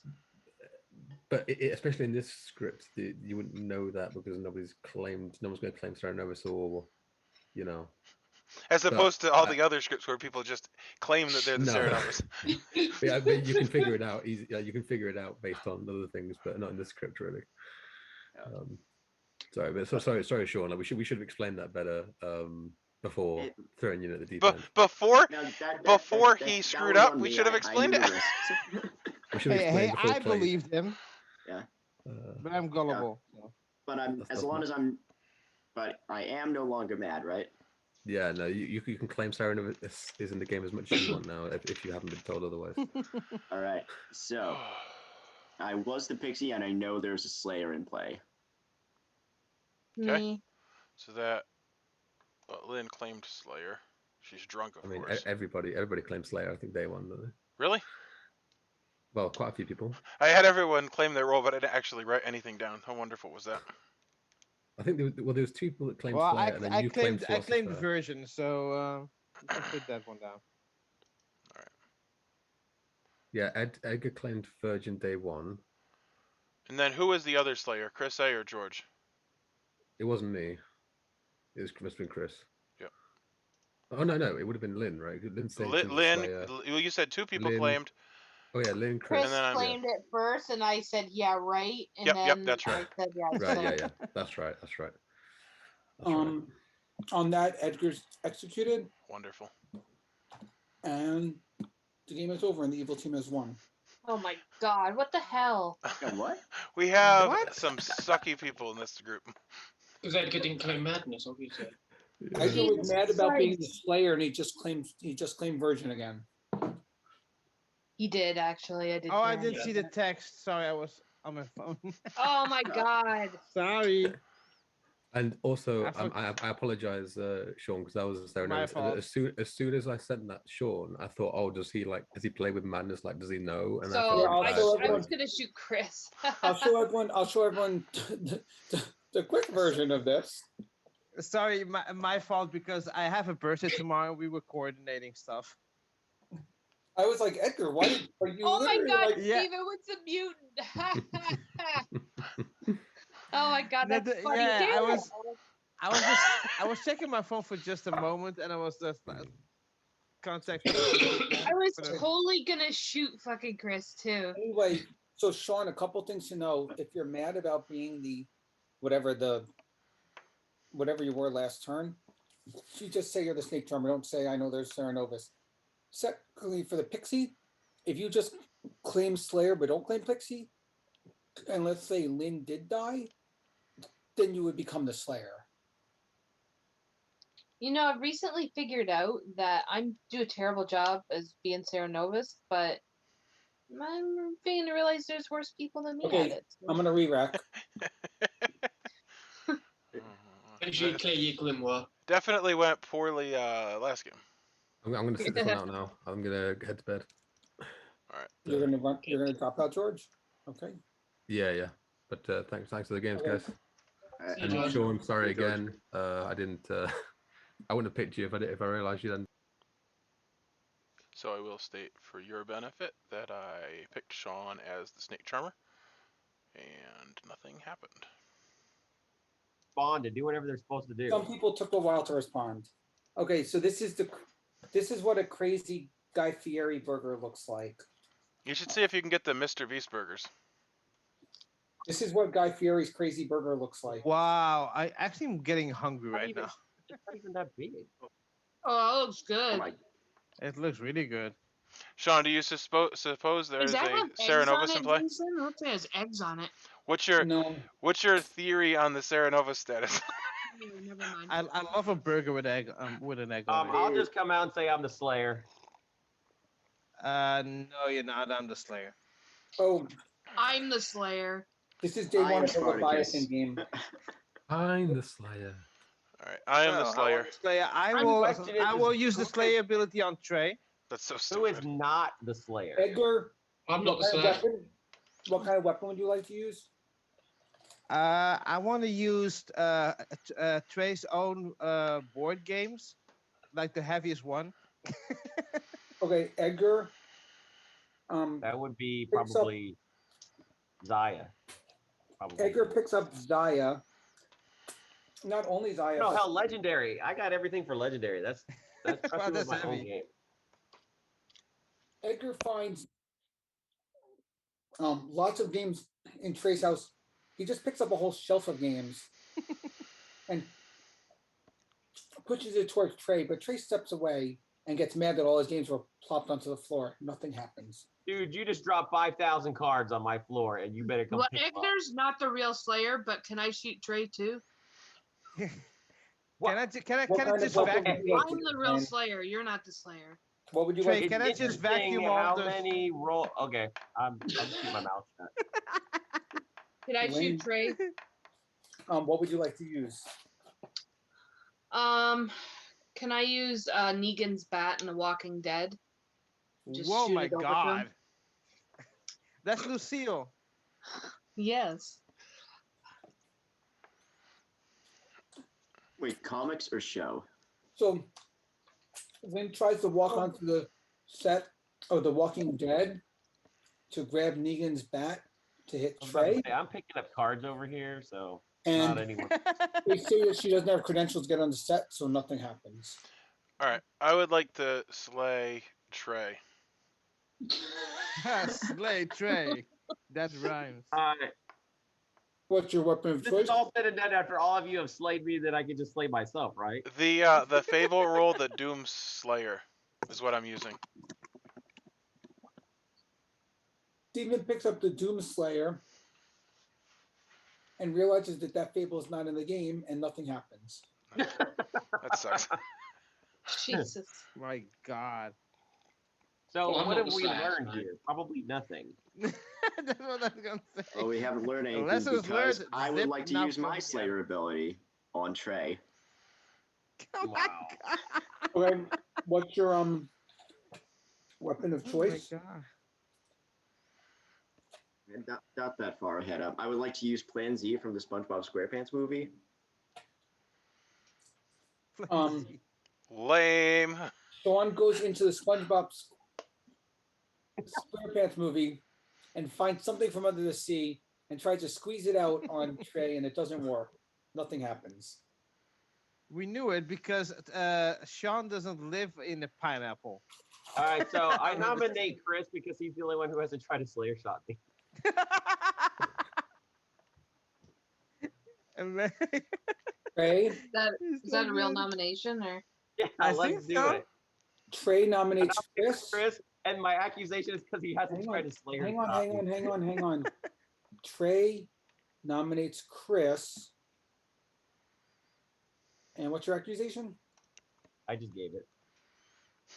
But especially in this script, you wouldn't know that because no one's going to claim Serenovus, or you know. As opposed to all the other scripts where people just claim that they're the Serenovus. But you can figure it out easy. You can figure it out based on other things, but not in this script really. Sorry, Sean. Like we should have explained that better before throwing you at the deep end. Before he screwed up, we should have explained it. We should have explained before I believed him. Yeah. But I'm gullible. Yeah. So. But I am no longer mad, right? Yeah, no, you can claim Serenovus is in the game as much as you want now if you haven't been told otherwise. All right, so I was the Pixie, and I know there's a Slayer in play. Okay, so that Lynn claimed Slayer. She's drunk, of course. Everybody claims Slayer. I think day one, don't they? Really? Well, quite a few people. I had everyone claim their role, but I didn't actually write anything down. How wonderful was that? I think there was two people that claimed Slayer, and then you claimed Philosopher. I claimed version, so you can put that one down. All right. Yeah, Edgar claimed Virgin day one. And then who was the other Slayer? Chris A or George? It wasn't me. It must have been Chris. Yeah. Oh no, it would have been Lynn, right? Lynn. Well, you said two people claimed. Oh yeah, Lynn, Chris claimed it first, and I said, "Yeah, right." And yep, that's right. I said, "Yeah." Right, yeah, that's right. On that, Edgar's executed. Wonderful. And the game is over, and the evil team has won. Oh my God! What the hell? What? We have some sucky people in this group. Because Edgar didn't claim madness, obviously. Edgar was mad about being the Slayer, and he just claimed Virgin again. He did actually. I did. Oh, I didn't see the text. Sorry, I was on my phone. Oh my God! Sorry. And also, I apologize, Sean, because that was my fault. As soon as I sent that to Sean, I thought, oh, does he play with madness? Like, does he know? And so I was gonna shoot Chris. I'll show everyone the quick version of this. Sorry, my fault, because I have a birthday tomorrow. We were coordinating stuff. I was like, Edgar, are you? Oh my God, like, Steve, it was a mutant. Oh my god, that's funny. Yeah, Damn it. I was checking my phone for just a moment, and I was just contacting. I was totally gonna shoot fucking Chris too. Anyway, so Sean, a couple things to know. If you're mad about being the whatever you were last turn, you just say you're the snake charmer. Don't say I know there's Serenovus. Secondly, for the Pixie, if you just claim Slayer but don't claim Pixie, and let's say Lynn did die, then you would become the Slayer. You know, I've recently figured out that I'm do a terrible job as being Serenovus, but I'm beginning to realize there's worse people than me at Okay, it. I'm gonna re-rack. Make sure you clear your grimoire. Definitely went poorly last game. I'm going to sit this one out now. I'm going to head to bed. All right. You're gonna drop out, George. Okay. Yeah. But thanks for the games, Okay. guys. And George. Sean, sorry George. again. I didn't. I wouldn't have picked you if I realised you then. So I will state for your benefit that I picked Sean as the snake charmer, and nothing happened. Spawn to do whatever they're supposed to do. Some people took a while to respond. Okay, so this is what a crazy Guy Fieri burger looks like. You should see if you can get the Mr. Beast burgers. This is what Guy Fieri's crazy burger looks like. Wow, I actually am getting hungry right now. It's not even that big. Oh, that looks Oh good. my, It looks really good. Sean, do you suppose Does there's that a have eggs on Serenovus it, in play? Jason? It looks like it has eggs on it. What's your No, theory on the Serenovus status? Never mind. I love a burger with egg with an egg on it. I'll just come out and say I'm the Slayer. No, you're not. I'm the Slayer. oh, I'm the Slayer. this is day I'm one of the Spartacus. Leviathan game. I'm the Slayer. All right, I am the No, Slayer. I I'm will. question is, I will use the who is- Slayer ability on Trey. That's so Who is stupid. not the Slayer? Edgar, I'm not the what kind of Slayer. weapon? What kind of weapon would you like to use? I want to use Trey's own board games, like the heaviest one. Okay, Edgar. That would be Picks up- probably Zaya. Probably. Edgar picks up Zaya. Not only Zaya. No, but- hell, Legendary. I got everything for Legendary. That's Wow, with that's my own heavy. game. Edgar finds lots of games in Trey's house. He just picks up a whole shelf of games and pushes it towards Trey, but Trey steps away and gets mad that all his games were plopped onto the floor. Nothing happens. Dude, you just dropped 5,000 cards on my floor, and you better come Well, pick 'em up. Edgar's not the real Slayer, but can I shoot Trey too? What? Can I What kind of just weapon vacuum? would you like I'm to the use, real man? Slayer. You're not the Slayer. What would you Trey, like? It's can I just interesting vacuum how all those- many roll? Okay, I'll just keep my mouth shut. Can I Wayne? shoot Trey? What would you like to use? Can I use Negan's bat in The Walking Dead? Just Whoa, shoot my it over to God. him? That's Lucille. Yes. wait, comics or show? So Lynn tries to walk onto the set of The Walking Dead to grab Negan's bat to hit I was about to Trey, say, I'm picking up cards over here, so and not anywhere. they say that she doesn't have credentials to get on the set, so nothing happens. All right, I would like to slay Trey. Slay Trey. That rhymes. What's your weapon of This choice? is all said and done after all of you have slayed me, that I can just slay myself, right? The Fable roll, the Doom Slayer, is what I'm using. Steven picks up the Doom Slayer and realizes that Fable is not in the game, and nothing happens. That sucks. Jesus. My God. So Well, I'm what not have the we Slayer, learned right? here? Probably nothing. That's what I was gonna say. Oh, we haven't learned anything Lessons because learned, I would zip, like to now use my from- Slayer ability on Trey. Oh my Wow. God. Okay, what's your weapon of Oh my choice? God. Not that far ahead. I would like to use Plan Z from the SpongeBob SquarePants movie. Lame. Sean goes into the SpongeBob SquarePants movie and finds something from under the sea and tries to squeeze it out on Trey, and it doesn't work. Nothing happens. We knew it because Sean doesn't live in a pineapple. All right, so I nominate Chris because he's the only one who hasn't tried to Slayer shot me. Trey, Is that a real nomination or? Yeah, I let's think do so. it. Trey I nominates nominate Chris. and my accusation is because he hasn't Hang tried on, to Slayer hang on, shot hang me. on, hang on. Trey nominates Chris. And what's your accusation? I just gave it.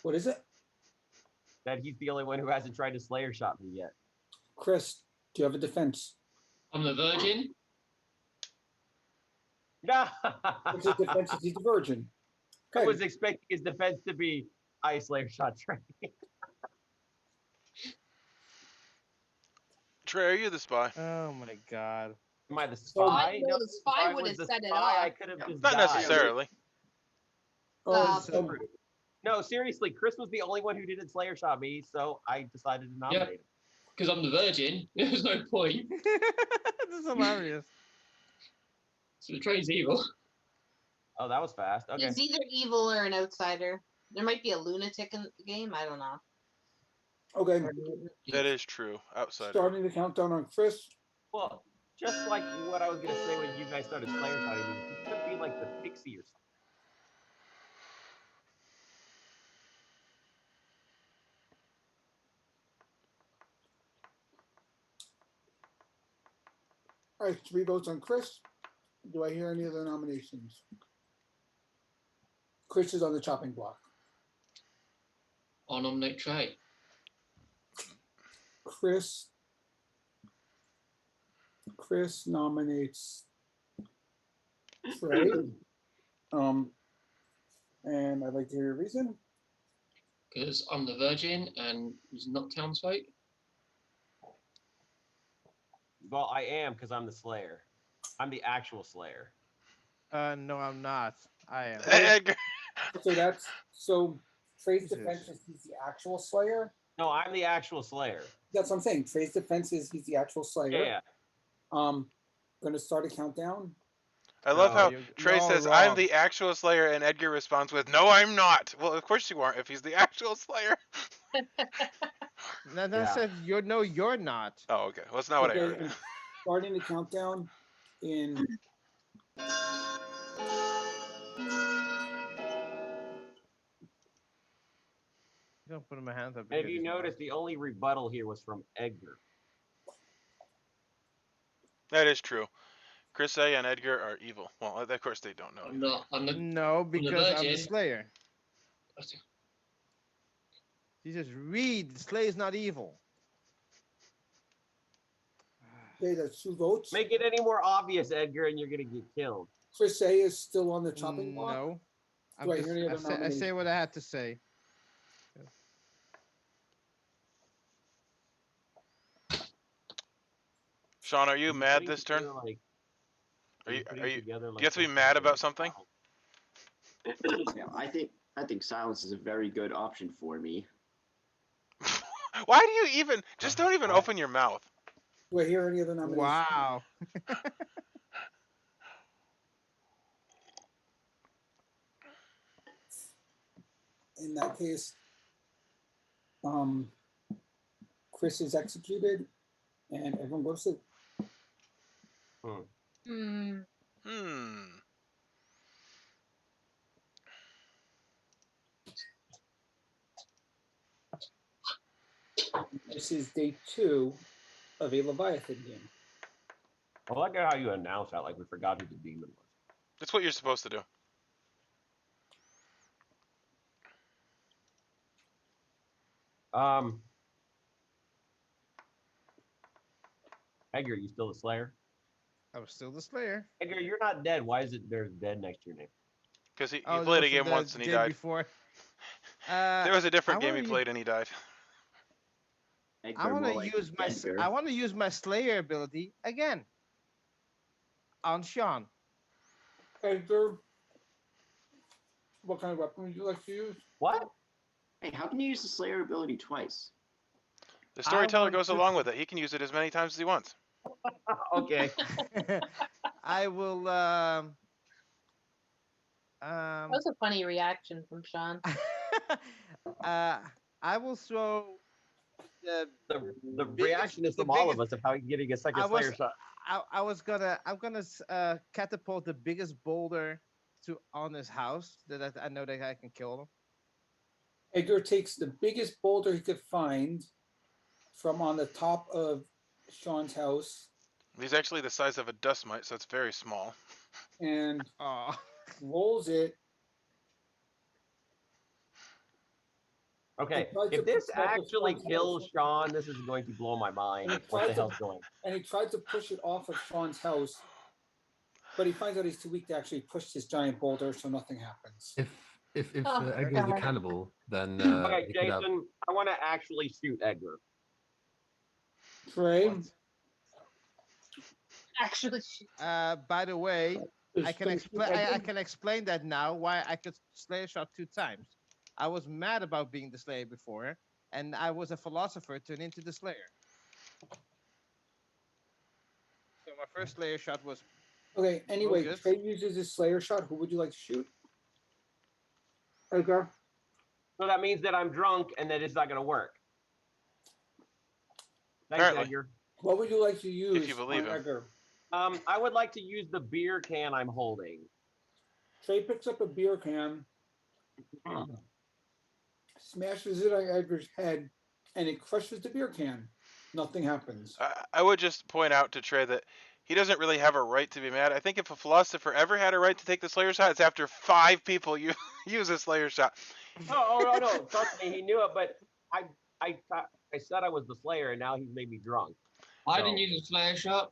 What is it? That he's the only one who hasn't tried to Slayer shot me yet. Chris, do you have a defense? I'm the virgin. No. What's his defense? Is he's a virgin. I Okay. was expecting his defense to be I Slayer shot Trey. Trey, are you the spy? Oh my god. Am I the So- spy? No, the if spy I would was have the set it spy, off. I could have just Not died. necessarily. Oh, No, seriously, Chris was the only one who didn't Slayer shot me, so I decided to nominate him. Because I'm the virgin. There's no point. This is hilarious. So the train's evil. Oh, that was fast. Okay. He's either evil or an outsider. There might be a lunatic in the game. I don't know. okay. That is true. Outsider. Starting the countdown on Chris. Well, just like what I was gonna say when you guys started Slayer shotting me, he could be like the Pixie or something. All right, 3 votes on Chris. Do I hear any other nominations? Chris is on the chopping block. I'll nominate Trey. Chris nominates Trey. And I'd like to hear your reason. Because I'm the virgin and he's not Townsfolk. Well, I am because I'm the Slayer. I'm the actual Slayer. No, I'm not. I am. Edgar. So Trey's Jesus. defense is he's the actual Slayer. No, I'm the actual Slayer. That's what I'm saying. Trey's defense is he's the actual Slayer. Yeah. Gonna start a countdown. I love No, how you're Trey all says, I'm wrong. the actual Slayer, and Edgar responds with, no, I'm not. Well, of course you aren't if he's the actual Slayer. That Yeah. said, you're not. Oh, okay. Well, that's not what I heard. and starting the countdown in Don't put my hands up. And if because you he's not. notice, the only rebuttal here was from Edgar. That is true. Chris A and Edgar are evil. Well, of course they don't know. I'm not. I'm the. No, because I'm the virgin. Slayer. You just read. Slayer is not evil. okay, that's 2 votes. Make it any more obvious, Edgar, and you're gonna get killed. Chris A is still on the chopping block. No. Do I hear any other I say nominations? what I had to say. Sean, are you You're mad putting this turn? together, like- Are you? putting Are you? together, Do you have to be some mad sort about of something? file. Yeah, I think silence is a very good option for me. Why do you even? Just don't even open your mouth. Do I hear any other nominations? Wow. In that case, Chris is executed, and everyone goes to sleep. Hmm. This is day 2 of a Leviathan game. I like how you announce that like we forgot who the demon was. That's what you're supposed to do. Edgar, you still the Slayer? I was still the Slayer. Edgar, you're not dead. Why is it there's dead next to your name? Because he Oh, played a also game the once and he game died. Before. There was a different I game he wanna played and he died. I want more like to use my Edgar. I want to use my Slayer ability again on Sean. Edgar, what kind of weapon would you like to use? What? Hey, how can you use the Slayer ability twice? The storyteller want goes to- along with it. He can use it as many times as he wants. Okay. I will. That was a funny reaction from Sean. uh, I will throw the The biggest- reaction is the from all of biggest- us of how he's getting a second I was Slayer shot. I'm gonna catapult the biggest boulder to on his house that I know that I can kill him. Edgar takes the biggest boulder he could find from on the top of Sean's house He's actually the size of a dust mite, so it's very small. and Oh, rolls it. Okay, tried to if this put it up with actually Sean's kills house. Sean, this is going to blow my mind. And he What the tried to- hell's going? And he tried to push it off of Sean's house, but he finds out he's too weak to actually push this giant boulder, so nothing happens. If Oh, Edgar's the God. cannibal, then Okay, he could have. Jason, I want to actually shoot Edgar. Trey, what? Actually, By the way, there's I can some- explain. I can explain that now. Why I could Slayer shot 2 times. I was mad about being the Slayer before, and I was a philosopher turned into the Slayer. So my first Slayer shot was Okay, anyway, Bogus. Trey uses his Slayer shot. Who would you like to shoot? Edgar? So that means that I'm drunk and that it's not going to work. Thanks, Apparently. Edgar. What would you like to use you believe on him. Edgar? I would like to use the beer can I'm holding. Trey picks up a beer can, smashes it on Edgar's head, and it crushes the beer can. Nothing happens. I would just point out to Trey that he doesn't really have a right to be mad. I think if a philosopher ever had a right to take the Slayer shot, it's after 5 people use a Slayer shot. No. Trust me, he knew it, but I said I was the Slayer, and now he's made me drunk. I didn't use a Slayer shot.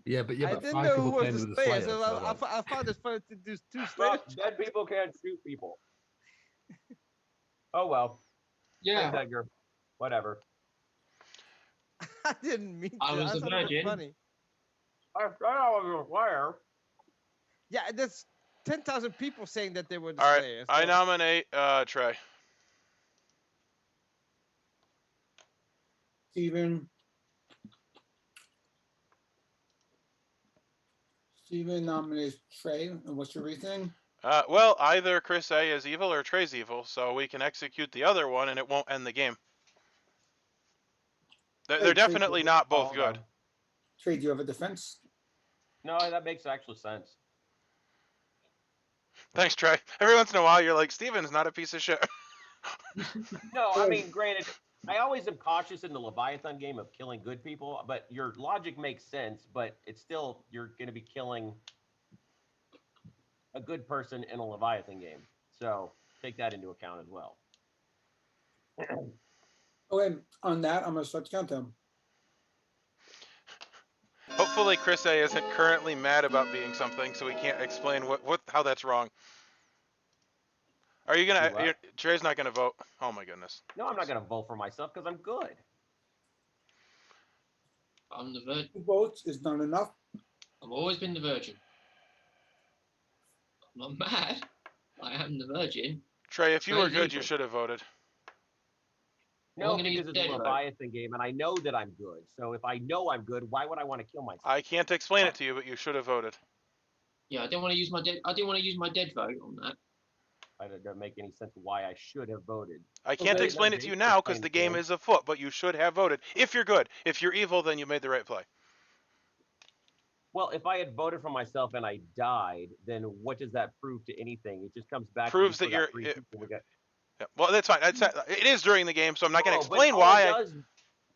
Yeah, but I 5 didn't know who people was claimed the it was Slayer, the Slayer. so So like, I found it funny to do 2 Slayer Well, shots. dead people can't shoot people. Oh well. Yeah, Thanks, Edgar. Whatever. I didn't mean to. I was the thought it was virgin. funny. I said I was a Slayer. Yeah, there's 10,000 people saying that they were the All right, Slayers. I so- nominate Trey. Steven nominates Trey. And what's your reasoning? Well, either Chris A is evil or Trey's evil, so we can execute the other one and it won't end the game. They're Trey, definitely not both Oh, good. Trey, do you have a defense? No, that makes actual sense. Thanks, Trey. Every once in a while, you're like, Steven's not a piece of shit. No, I mean, granted, I always am cautious in the Leviathan game of killing good people, but your logic makes sense, but it's still, you're going to be killing a good person in a Leviathan game. So take that into account as well. Okay, on that, I'm going to start the countdown. Hopefully, Chris A isn't currently mad about being something, so he can't explain how that's wrong. Are you Do gonna? what? Trey's not gonna vote. Oh my goodness. No, I'm not going to vote for myself because I'm good. I'm the virgin. 2 votes is not enough. I've always been the virgin. I'm not mad. I am the virgin. Trey, if you were Trey's good, you evil. should have voted. No, I'm gonna because use it's a dead vote. Leviathan game, and I know that I'm good. So if I know I'm good, why would I want to kill myself? I can't explain it to you, but you should have voted. Yeah, I didn't want to use my dead. I didn't want to use my dead vote on that. I don't make any sense why I should have voted. I can't Okay. explain it to you now because the game is afoot, but you should have voted. If you're good. If you're evil, then you made the right play. Well, if I had voted for myself and I died, then what does that prove to anything? It just comes back Proves to that we you're- got 3 people, we got- Yeah. Well, that's fine. It is during the game, so I'm not going No, to but explain all why.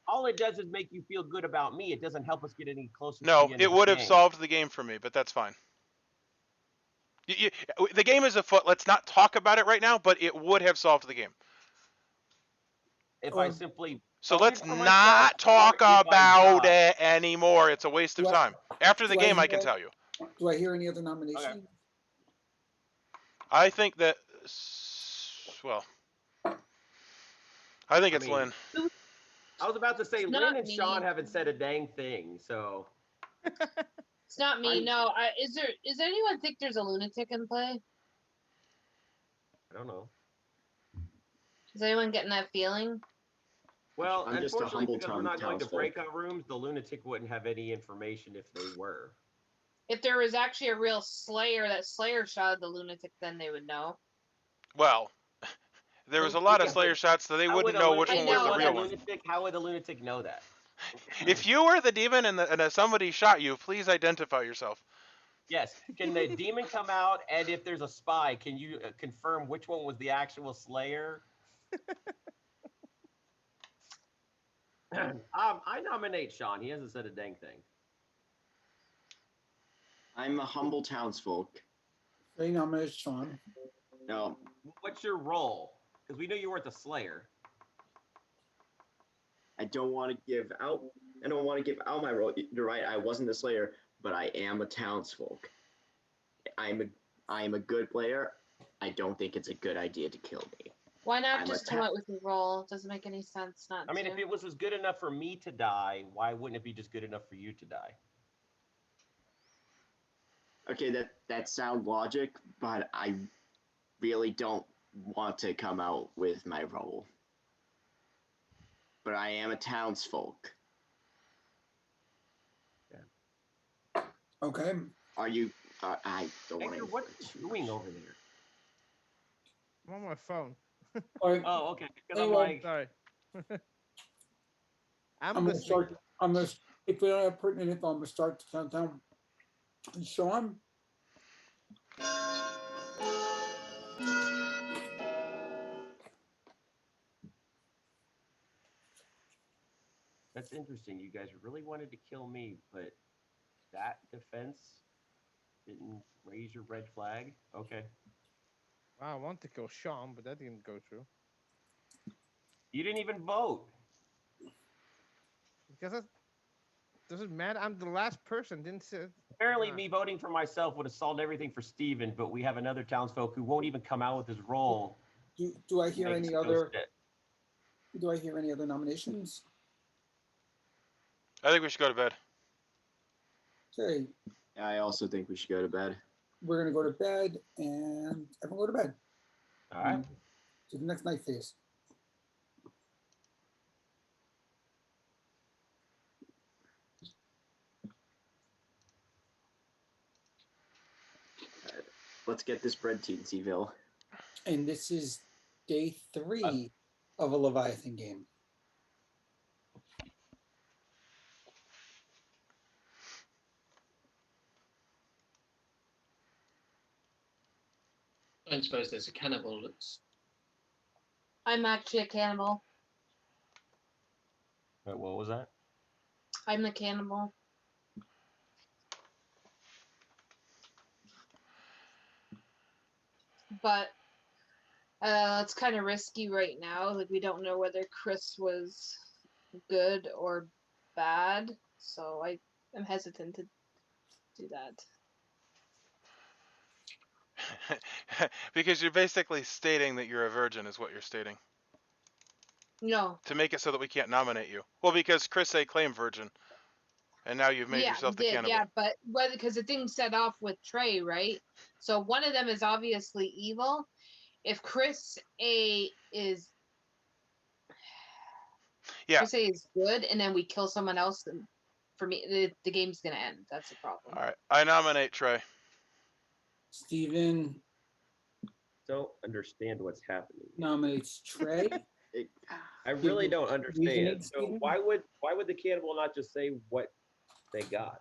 all it does is make you feel good about me. It doesn't help us get any closer. No, to the end it of the would have game. solved the game for me, but that's fine. The game is afoot. Let's not talk about it right now, but it would have solved the game. If I simply So voted let's for myself, not talk or if I about died. it anymore. It's a waste of Do I- time. After the do I game, I can hear- tell you. Do I hear any other nominations? I think that, well, I think I it's mean, Lynn. I was about to say, It's Lynn not and me. Sean haven't said a dang thing, so It's not me. No. Is anyone think there's a lunatic in play? I don't know. Is anyone getting that feeling? Well, I'm just a unfortunately, humble because we're not going to townsfolk. breakout rooms, the lunatic wouldn't have any information if they were. If there was actually a real Slayer, that Slayer shot the lunatic, then they would know. Well, there was a lot of Yeah, Slayer but shots, so they how would wouldn't a know which lunatic one was know the know real that one. lunatic? How would the lunatic know that? If you were the demon and somebody shot you, please identify yourself. Yes. Can the demon come out, and if there's a spy, can you confirm which one was the actual Slayer? I nominate Sean. He hasn't said a dang thing. I'm a humble townsfolk. Trey nominates Sean. No, What's your role? Because we knew you weren't the Slayer. I don't want to give out. I don't want to give out my role. You're right. I wasn't the Slayer, but I am a townsfolk. I'm a good player. I don't think it's a good idea to kill me. Why not I'm just a come out with your role? Doesn't make any sense not I mean, to. if it was good enough for me to die, why wouldn't it be just good enough for you to die? Okay, that sound logic, but I really don't want to come out with my role. But I am a townsfolk. Okay. Are you? I don't want Hector, to. what are you doing over there? I'm on my phone. All right. Oh, okay. Because I'm Anyway. like, Sorry. I'm I'm gonna listening. start. I'm gonna. If we don't have pertinent info, I'm gonna start the countdown. Sean. that's interesting. You guys really wanted to kill me, but that defense didn't raise your red flag. Okay. Wow, I want to kill Sean, but that didn't go through. You didn't even vote. Because that doesn't matter. I'm the last person. Didn't say. Apparently, me voting for myself would have solved everything for Steven, but we have another townsfolk who won't even come out with his role. Do I hear Makes any it go other? sit. Do I hear any other nominations? I think we should go to bed. Okay, I also think we should go to bed. we're gonna go to bed, and everyone go to bed. All right. To the next night phase. Let's get this bread, Teensyville. And this is day 3 of a Leviathan game. I don't suppose there's a cannibal that's. I'm actually a cannibal. Wait, what was that? I'm the cannibal. But it's kind of risky right now. Like, we don't know whether Chris was good or bad, so I'm hesitant to do that. Because you're basically stating that you're a virgin is what you're stating. No. To make it so that we can't nominate you. Well, because Chris A claimed virgin. And now you've made Yeah, yourself the did, cannibal. yeah, but whether, because the thing set off with Trey, right? So one of them is obviously evil. If Chris A is Chris A is good, and then we kill someone else, then for me the game's gonna end. That's the problem. All right, I nominate Trey. Steven Don't understand what's happening. nominates Trey. I really don't Reasoning, understand. So Steven? why would the cannibal not just say what they got?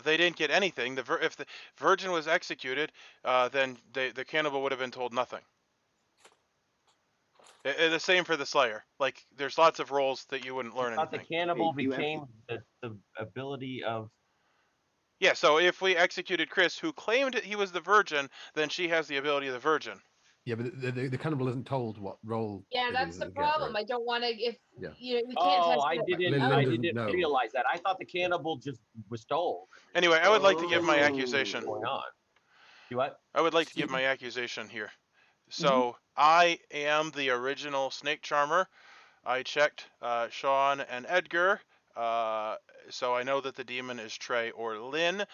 They didn't get anything. If the virgin was executed, then the cannibal would have been told nothing. The same for the Slayer. Like, there's lots of roles that you wouldn't learn I thought anything. the cannibal became the ability of. Yeah, so if we executed Chris, who claimed he was the virgin, then she has the ability of the virgin. Yeah, but the cannibal isn't told what role. Yeah, it that's is the that they get, problem. right? I don't want to. If Yeah. we can't test. I it. didn't. Lynn I doesn't didn't know. realize that. I thought the cannibal just was told. Anyway, I would like to give my Oh. accusation. What's going on? You what? I would like to give Steven? my accusation here. So I am the original snake charmer. I checked Sean and Edgar, so I know that the demon is Trey or Lynn.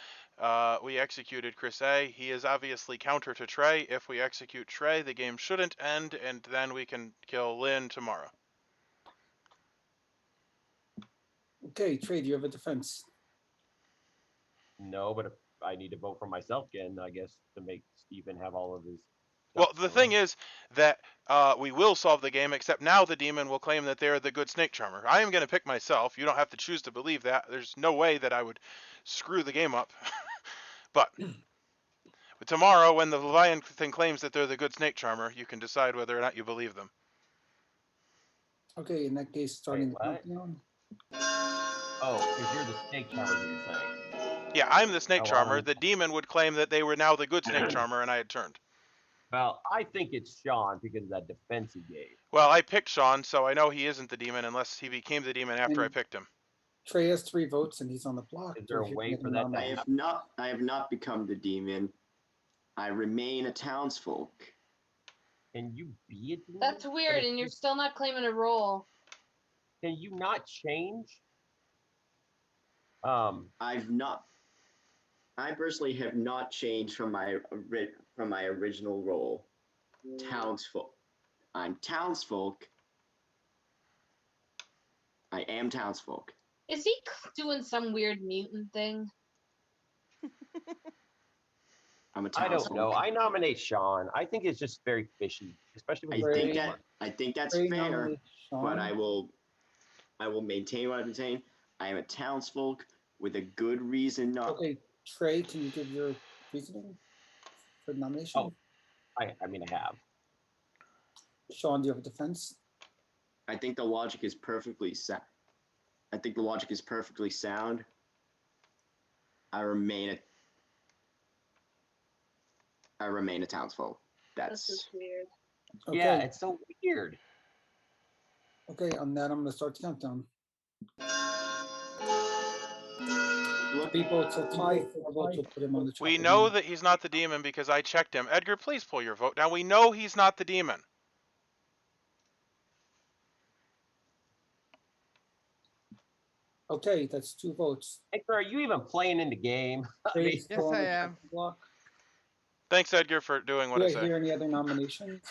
We executed Chris A. He is obviously counter to Trey. If we execute Trey, the game shouldn't end, and then we can kill Lynn tomorrow. Okay, Trey, do you have a defense? No, but if I need to vote for myself again, I guess, to make Steven have all of his. Well, ducks the in a thing row. is that we will solve the game, except now the demon will claim that they're the good snake charmer. I am going to pick myself. You don't have to choose to believe that. There's no way that I would screw the game up. But tomorrow, when the Leviathan claims that they're the good snake charmer, you can decide whether or not you believe them. Okay, in that case, starting the what? countdown. Oh, because you're the snake charmer, you're saying. Yeah, I'm the snake Oh, charmer. well. The demon would claim that they were now the good snake charmer, and I had turned. Well, I think it's Sean because of that defense he gave. Well, I picked Sean, so I know he isn't the demon unless he became the demon after I And- picked him. Trey has 3 votes and he's on the block. Is there a Do I way hear for any that to other happen? I have not become the demon. I remain a townsfolk. Can you be a demon? That's But weird, if and you're you- still not claiming a role. Can you not change? I personally have not changed from my original role. Townsfolk. I'm townsfolk. I am townsfolk. Is he doing some weird mutant thing? I'm a I don't townsfolk. know. I nominate Sean. I think it's just very fishy, especially when I think that's Trey fair, nominates Sean. but I will maintain what I'm saying. I am a townsfolk with a good reason not. Okay, Trey, can you give your reasoning for the nomination? Oh. I mean, I have. Sean, do you have a defense? I think the logic is perfectly sound. I remain a townsfolk. That's That's weird. Okay, Yeah, it's so weird. okay, on that, I'm gonna start the countdown. look. 3 votes are tied, 4 votes will put him on the top. We of know the- that he's not the demon because I checked him. Edgar, please pull your vote. Now we know he's not the demon. Okay, that's 2 votes. Hector, are you even playing in the game? I mean, Trey's still on I the am. chopping block. Thanks, Edgar, for doing what Do I I say. hear any other nominations?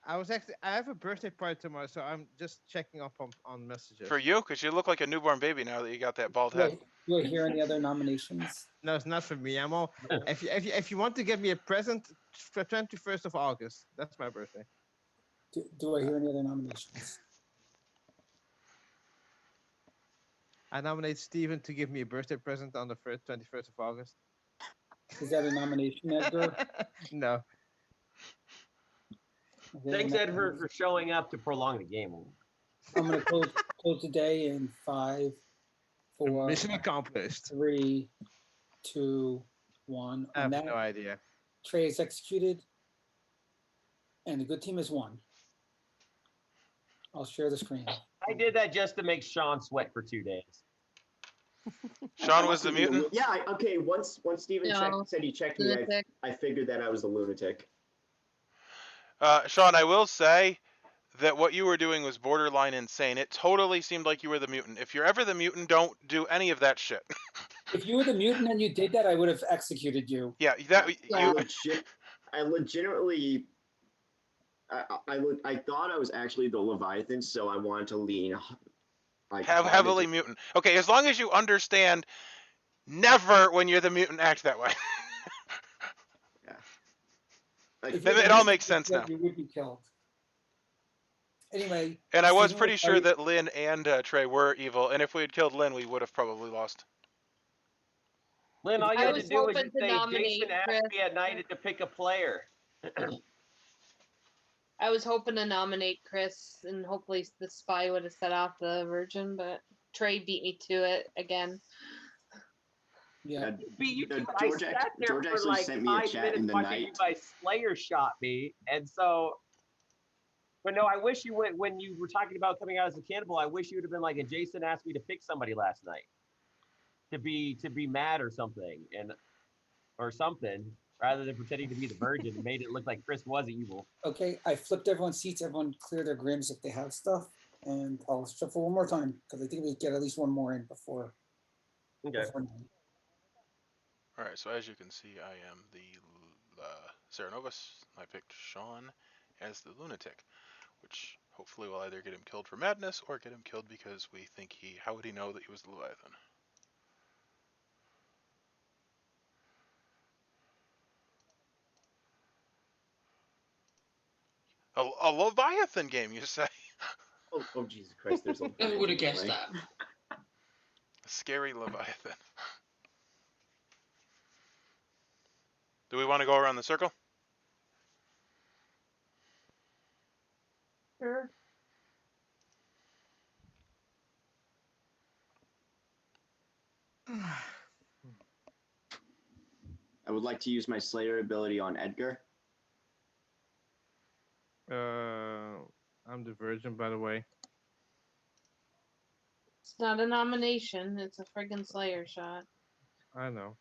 I have a birthday party tomorrow, so I'm just checking up on messages. For you? Because you look like a newborn baby now that you got that bald Do head. I hear any other nominations? No, it's not for me. I'm all. If you want to give me a present for 21st of August, that's my birthday. Do I hear any other nominations? I nominate Steven to give me a birthday present on the 21st of August. Is that a nomination, Edgar? No. Okay, thanks, and Ed, for showing up to prolong the game. I'm gonna close today in 5, 4, Mission accomplished. 3, 2, 1. I have On that, no idea. Trey is executed, and the good team is won. I'll share the screen. I did that just to make Sean sweat for 2 days. Sean was the mutant? Yeah. Okay. Once Steven No. said he checked me, Lunatic. I figured that I was the lunatic. Sean, I will say that what you were doing was borderline insane. It totally seemed like you were the mutant. If you're ever the mutant, don't do any of that shit. If you were the mutant and you did that, I would have executed you. Yeah, that Yeah. I legitimately. I thought I was actually the Leviathan, so I wanted to lean like have hard heavily into- mutant. Okay, as long as you understand, never when you're the mutant act that way. like, If you're It the all mutant, makes sense now. you would be killed. Anyway. And I was Steven pretty will sure fight- that Lynn and Trey were evil, and if we had killed Lynn, we would have probably lost. Lynn, all you I had was to do was hoping to say, nominate Jason asked Chris. me at night to pick a player. I was hoping to nominate Chris, and hopefully the spy would have set off the virgin, but Trey beat me to it again. Yeah. I sat there George for actually like sent me a 5 chat minutes in the watching night. you guys Slayer shot me, and so. But no, I wish you would. When you were talking about coming out as a cannibal, I wish you would have been like, and Jason asked me to pick somebody last night, to be mad or something, rather than pretending to be the virgin. It made it look like Chris was evil. Okay, I flipped everyone's seats. Everyone clear their grins if they have stuff. And I'll shuffle one more time because I think we get at least one more in before. Okay. before 9. All right, so as you can see, I am the Serenovus. I picked Sean as the lunatic, which Hopefully we'll either get him killed for madness or get him killed because we think how would he know that he was the Leviathan? A Leviathan game, you say? Oh, Jesus Christ! There's a Never would have guessed way. that. A scary Leviathan. Do we want to go around the circle? Sure. I would like to use my Slayer ability on Edgar. I'm the Virgin, by the way. It's not a nomination. It's a friggin' Slayer shot. I know.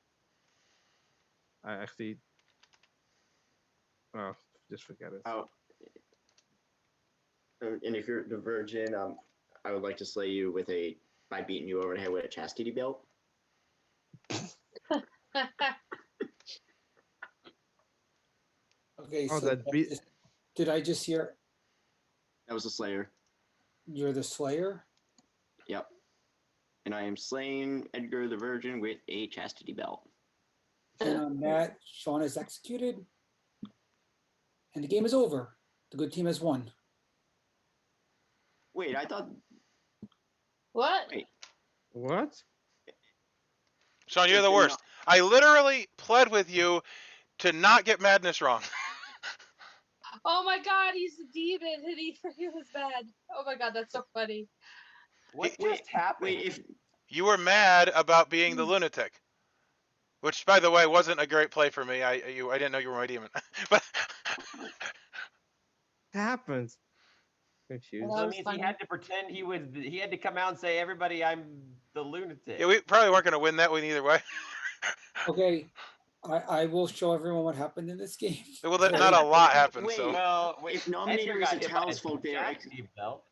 I actually. Oh, just forget it. Oh. And if you're the Virgin, I would like to slay you by beating you over the head with a chastity belt. Okay, Oh, so that beat. did I just hear That was a Slayer. you're the Slayer? Yep. And I am slaying Edgar the Virgin with a chastity belt. And on that, Sean is executed. And the game is over. The good team has won. Wait, I thought. What? Wait. What? Sean, you're the worst. I literally pled with you to not get madness wrong. Oh my god, he's a demon and he was bad. Oh my god, that's so funny. What just happened? Wait, if You were mad about being the lunatic. Which, by the way, wasn't a great play for me. I didn't know you were my demon. But Happened. Confused. Well, So that it was means funny. he had to pretend he had to come out and say, "Everybody, I'm the lunatic." yeah, we probably weren't going to win that one either way. Okay, I will show everyone what happened in this game. Well, not a lot happened. Wait. So Well, If Edgar nominator is got a hit by townsfolk, they are chastity belt.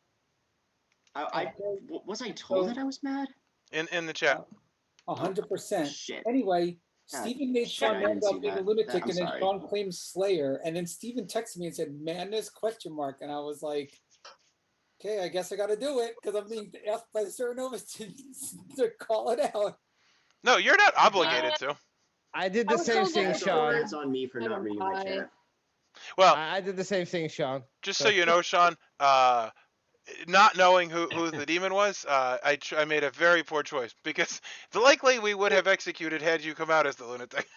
was I told that I was mad? in the chat, 100%. Shit. Anyway, God, Stephen made shit, Sean I mad didn't see about being a that. lunatic, I'm and then sorry. Sean claimed Slayer, and then Stephen texted me and said madness question mark, and I was like, okay, I guess I got to do it because I'm being asked by the Serenovas to call it out. no, you're not obligated to. I did I the was same so thing, good. Sean. That's on me for I not don't reading my buy. chat. Well, I did the same thing, Sean. just so you know, Sean, not knowing who the demon was, I made a very poor choice because likely we would have executed had you come out as the lunatic.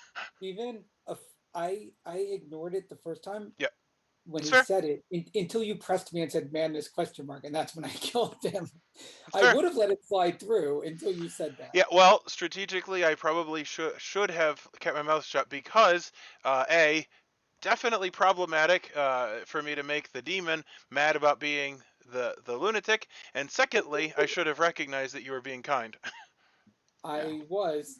Even if I ignored it the first time. Yeah. When That's he fair. said it, until you pressed me and said madness question mark, and that's when I killed him. That's I fair. would have let it slide through until you said that. Yeah, well, strategically, I probably should have kept my mouth shut because, A, definitely problematic for me to make the demon mad about being the lunatic, and secondly, I should have recognized that you were being kind. I was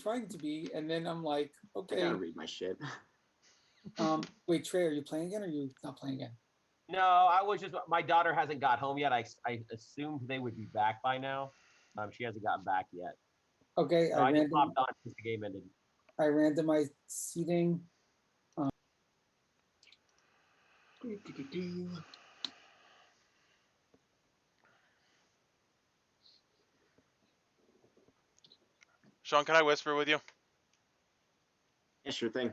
trying to be, and then I'm like, I okay. gotta read my shit. Wait, Trey, are you playing again or are you not playing again? No, I was just. My daughter hasn't got home yet. I assumed they would be back by now. She hasn't gotten back yet. Okay, So I just popped on since the game ended. I randomized seating. Sean, can I whisper with you? Yeah, sure thing.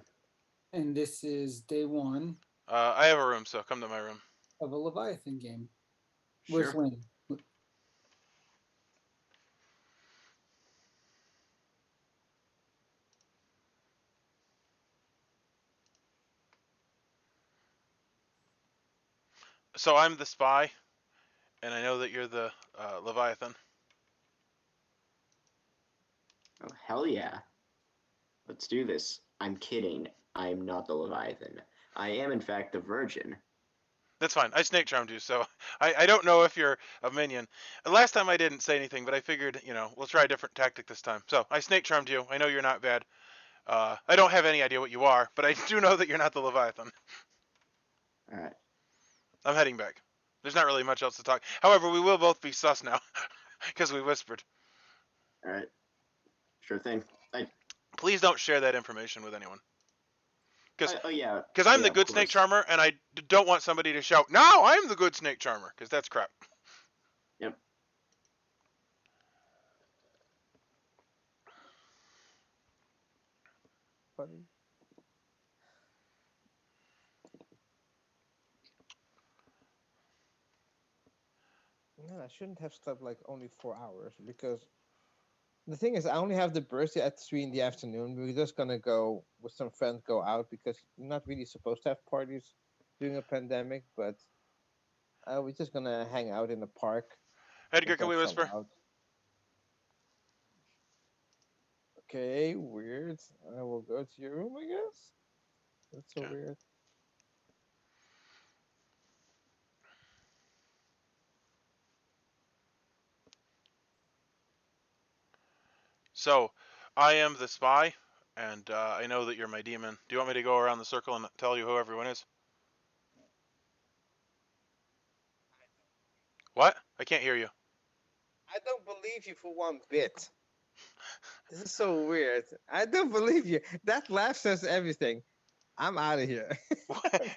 And this is day one I have a room, so come to my room. of a Leviathan game. Where's Sure. Lane? So I'm the spy, and I know that you're the Leviathan. Oh, hell yeah. Let's do this. I'm kidding. I'm not the Leviathan. I am, in fact, the Virgin. That's fine. I snake charmed you, so I don't know if you're a minion. Last time I didn't say anything, but I figured, we'll try a different tactic this time. So I snake charmed you. I know you're not bad. I don't have any idea what you are, but I do know that you're not the Leviathan. All right. I'm heading back. There's not really much else to talk. However, we will both be sus now, because we whispered. All right. Sure thing. Please don't share that information with anyone. Because yeah. I'm Yeah, the of good snake course. charmer, and I don't want somebody to shout, "No, I'm the good snake charmer," because that's crap. Yep. Funny. No, I shouldn't have slept like only 4 hours because the thing is, I only have the birthday at 3 in the afternoon. We're just gonna go with some friends, go out because you're not really supposed to have parties during a pandemic, but we're just gonna hang out in the park. Edgar, Just can don't we come whisper? out. Okay, weird. I will go to your room, I guess. That's so Okay. weird. So, I am the spy, and I know that you're my demon. Do you want me to go around the circle and tell you who everyone is? What? I can't hear you. I don't believe you for one bit. This is so weird. I don't believe you. That laugh says everything. I'm out of here.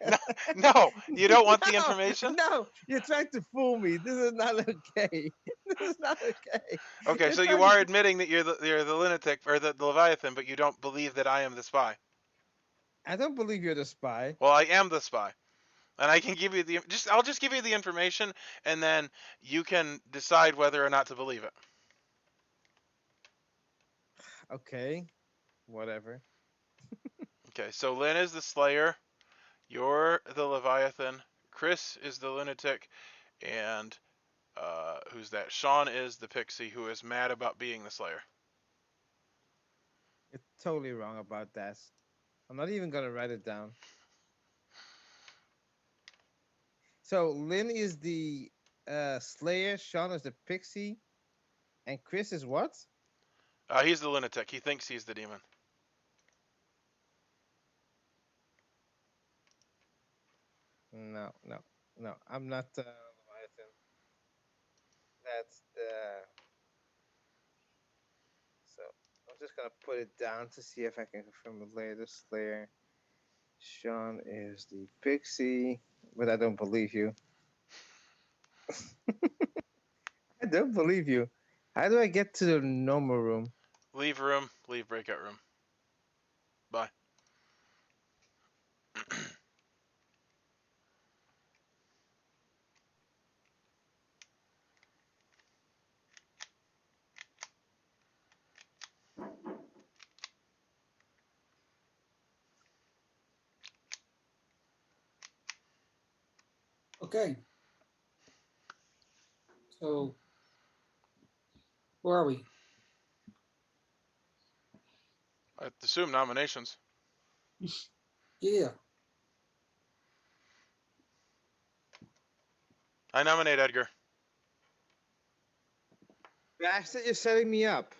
no, no, you don't want the information? No, you're trying to fool me. This is not okay. This is not okay. Okay, You're so you trying are to... admitting that you're the lunatic or the Leviathan, but you don't believe that I am the spy. I don't believe you're the spy. Well, I am the spy. And I can give you I'll just give you the information, and then you can decide whether or not to believe it. Okay, whatever. Okay, so Lynn is the Slayer, you're the Leviathan, Chris is the lunatic, and who's that? Sean is the Pixie, who is mad about being the Slayer. You're totally wrong about that. I'm not even gonna write it down. So Lynn is the Slayer, Sean is the Pixie, and Chris is what? He's the lunatic. He thinks he's the demon. No, no, no. I'm not Leviathan. That's the. So I'm just gonna put it down to see if I can confirm it later. Slayer. Sean is the Pixie, but I don't believe you. I don't believe you. How do I get to the normal room? Leave room, leave breakout room. Bye. Okay. So where are we? I assume nominations. Yeah. I nominate Edgar. Bastard, you're setting me up.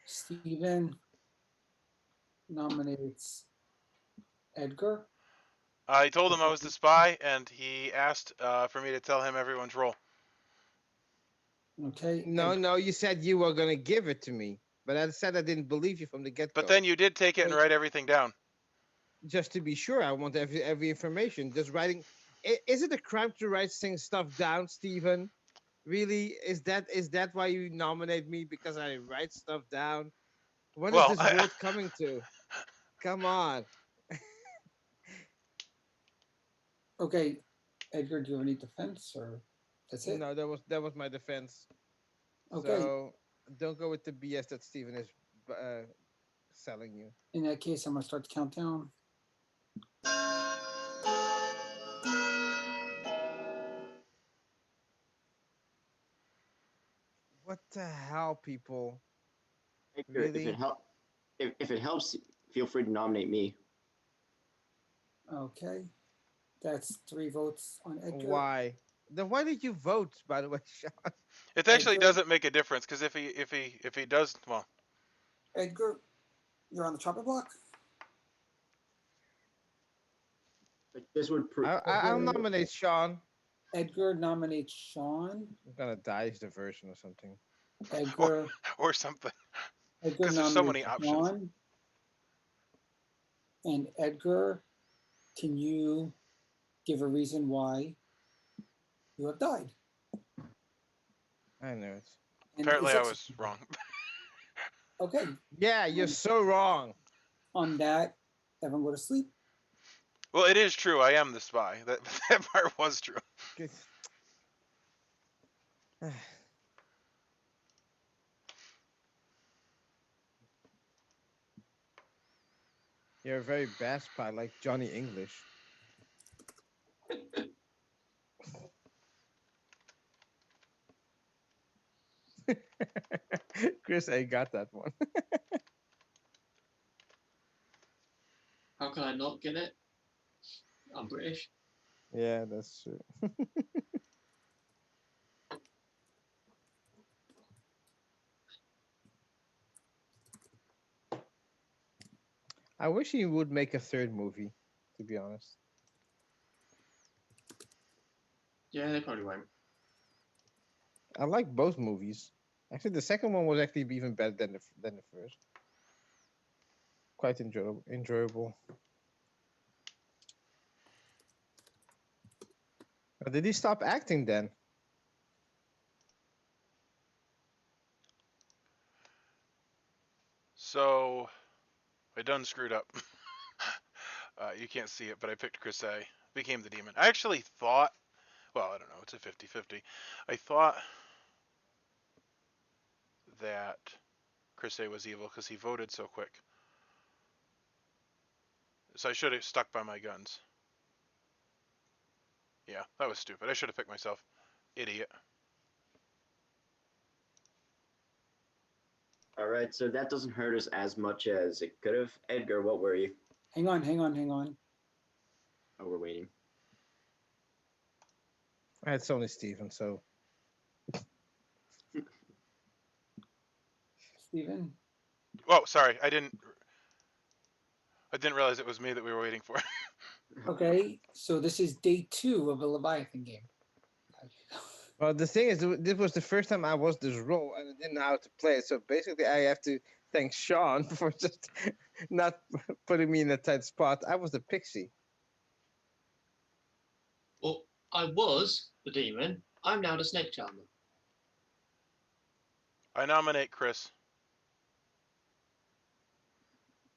Steven nominates Edgar. I told him I was the spy, and he asked for me to tell him everyone's role. Okay. No, no, you said you were gonna give it to me, but I said I didn't believe you from the get-go. But then you did take it and write everything down. Just to be sure, I want every information. Just writing. Is it a crime to write stuff down, Stephen? Really? Is that why you nominate me, because I write stuff down? When is Well, this world coming to? Come on. Okay, Edgar, do you have any defense, or that's it? No, that was my defense. Okay. So don't go with the BS that Stephen is selling you. In that case, I'm gonna start the countdown. What the hell, people? Edgar, Really? if it helps, feel free to nominate me. Okay, that's 3 votes on Edgar. Why? Then why did you vote, by the way, Sean? It actually Edgar. doesn't make a difference, because if he does, well, Edgar, you're on the chopper block. But this would I'll nominate Sean. Edgar nominates Sean. I'm gonna die is the version or something. Edgar or something. Edgar Because there's so nominates many options. Sean. And Edgar, can you give a reason why you have died? I know it. And Apparently, is I was wrong. Okay. Yeah, you're so wrong. On that, everyone go to sleep. Well, it is true. I am the spy. That part was true. Good. You're a very bad spy, like Johnny English. Chris A got that one. How can I not get it? I'm British. Yeah, that's true. I wish he would make a third movie, to be honest. Yeah, they probably won't. I like both movies. Actually, the second one was actually even better than the first. Quite enjoyable. Did he stop acting then? So, I done screwed up. You can't see it, but I picked Chris A. Became the demon. I actually thought, well, I don't know, it's a 50-50. I thought that Chris A was evil because he voted so quick. So I should have stuck by my guns. Yeah, that was stupid. I should have picked myself. Idiot. All right, so that doesn't hurt us as much as it could have. Edgar, what were you? Hang on. Oh, we're waiting. It's only Steven, so. Steven? Oh, sorry. I didn't realize it was me that we were waiting for. Okay, so this is day 2 of a Leviathan game. Well, the thing is, this was the first time I was this role and I didn't know how to play it. So basically, I have to thank Sean for just not putting me in a tight spot. I was the Pixie. Well, I was the demon. I'm now the snake charmer. I nominate Chris.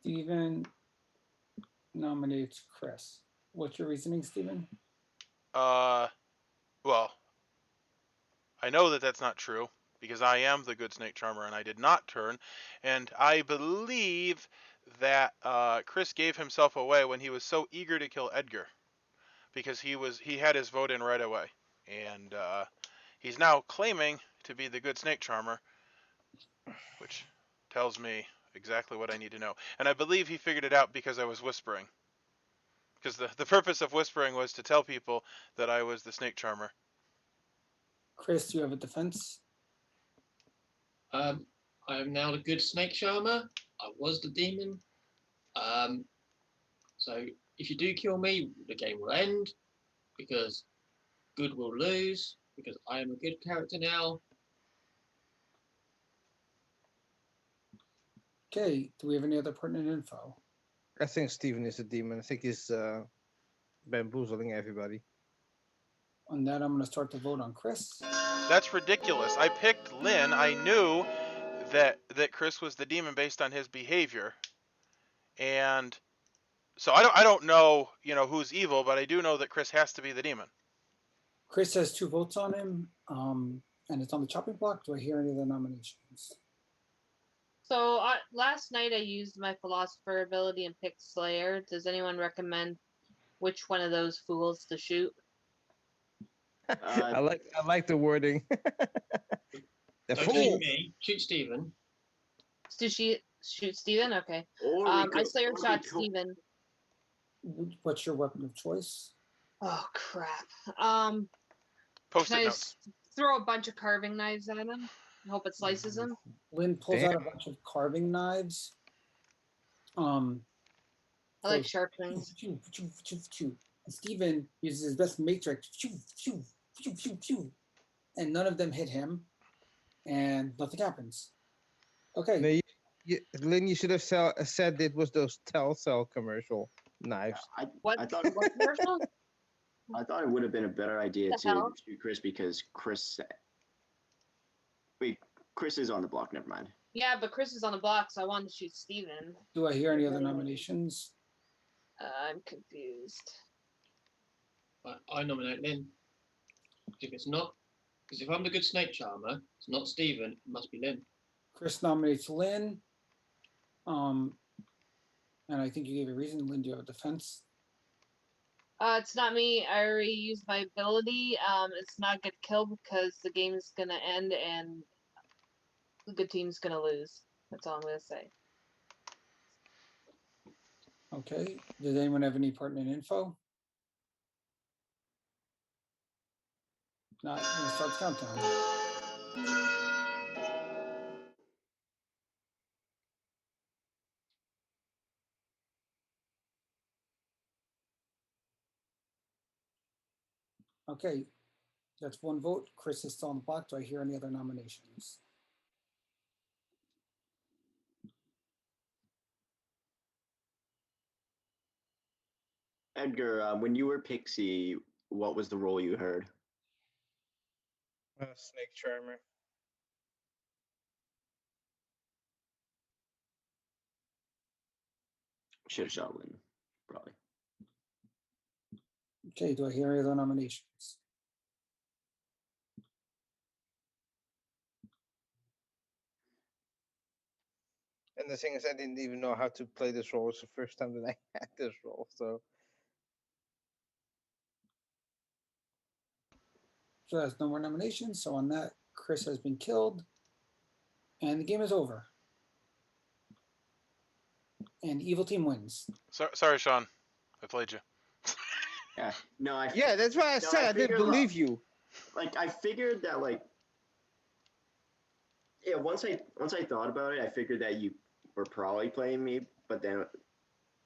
Steven nominates Chris. What's your reasoning, Steven? Well, I know that that's not true because I am the good snake charmer and I did not turn. And I believe that Chris gave himself away when he was so eager to kill Edgar because he had his vote in right away. And he's now claiming to be the good snake charmer, which tells me exactly what I need to know. And I believe he figured it out because I was whispering. Because the purpose of whispering was to tell people that I was the snake charmer. Chris, do you have a defense? I am now the good snake charmer. I was the demon. So if you do kill me, the game will end because good will lose because I am a good character now. Okay, do we have any other pertinent info? I think Steven is a demon. I think he's bamboozling everybody. On that, I'm going to start to vote on Chris. That's ridiculous. I picked Lynn. I knew that Chris was the demon based on his behavior, and so I don't know who's evil, but I do know that Chris has to be the demon. Chris has 2 votes on him, and it's on the chopping block. Do I hear any other nominations? So last night I used my Philosopher ability and picked Slayer. Does anyone recommend which one of those fools to shoot? I like the wording. The Don't fool. shoot me. Shoot Steven. Did she shoot Steven? Okay. Or I Slayer shot Steven. What's your weapon of choice? Oh crap. Post-it Can I notes. throw a bunch of carving knives at him and hope it slices him? Lynn pulls out a bunch of carving knives. I like goes, sharp things. phew, phew, phew, phew. And Steven uses his best matrix, phew, phew, phew, phew, phew, and none of them hit him, and nothing happens. Okay. Lynn, you should have said it was those Tellcell commercial knives. What? I thought What commercial? I thought it would have been a better idea The to hell? shoot Chris because Chris. Wait, Chris is on the block. Never mind. Yeah, but Chris is on the block, so I wanted to shoot Steven. Do I hear any other nominations? I'm confused. I nominate Lynn. If it's not, because if I'm the good snake charmer, it's not Stephen, it must be Lynn. Chris nominates Lynn. And I think you gave a reason. Lynn, do you have a defense? It's not me. I already used my ability. It's not good kill because the game's gonna end and the good team's gonna lose. That's all I'm gonna say. Okay. Does anyone have any pertinent info? Not gonna start the countdown. Okay, that's one vote. Chris is still on the block. Do I hear any other nominations? Edgar, when you were Pixie, what was the role you heard? Snake charmer. Should have shot Lynn, probably. Okay, do I hear any other nominations? And the thing is, I didn't even know how to play this role. It's the first time that I had this role, so. So there's no more nominations. So on that, Chris has been killed and the game is over. And evil team wins. Sorry, Sean. I played you. Yeah. No, Yeah, that's why I said I didn't figured, believe you. Like I figured that yeah, once I thought about it, I figured that you were probably playing me, but then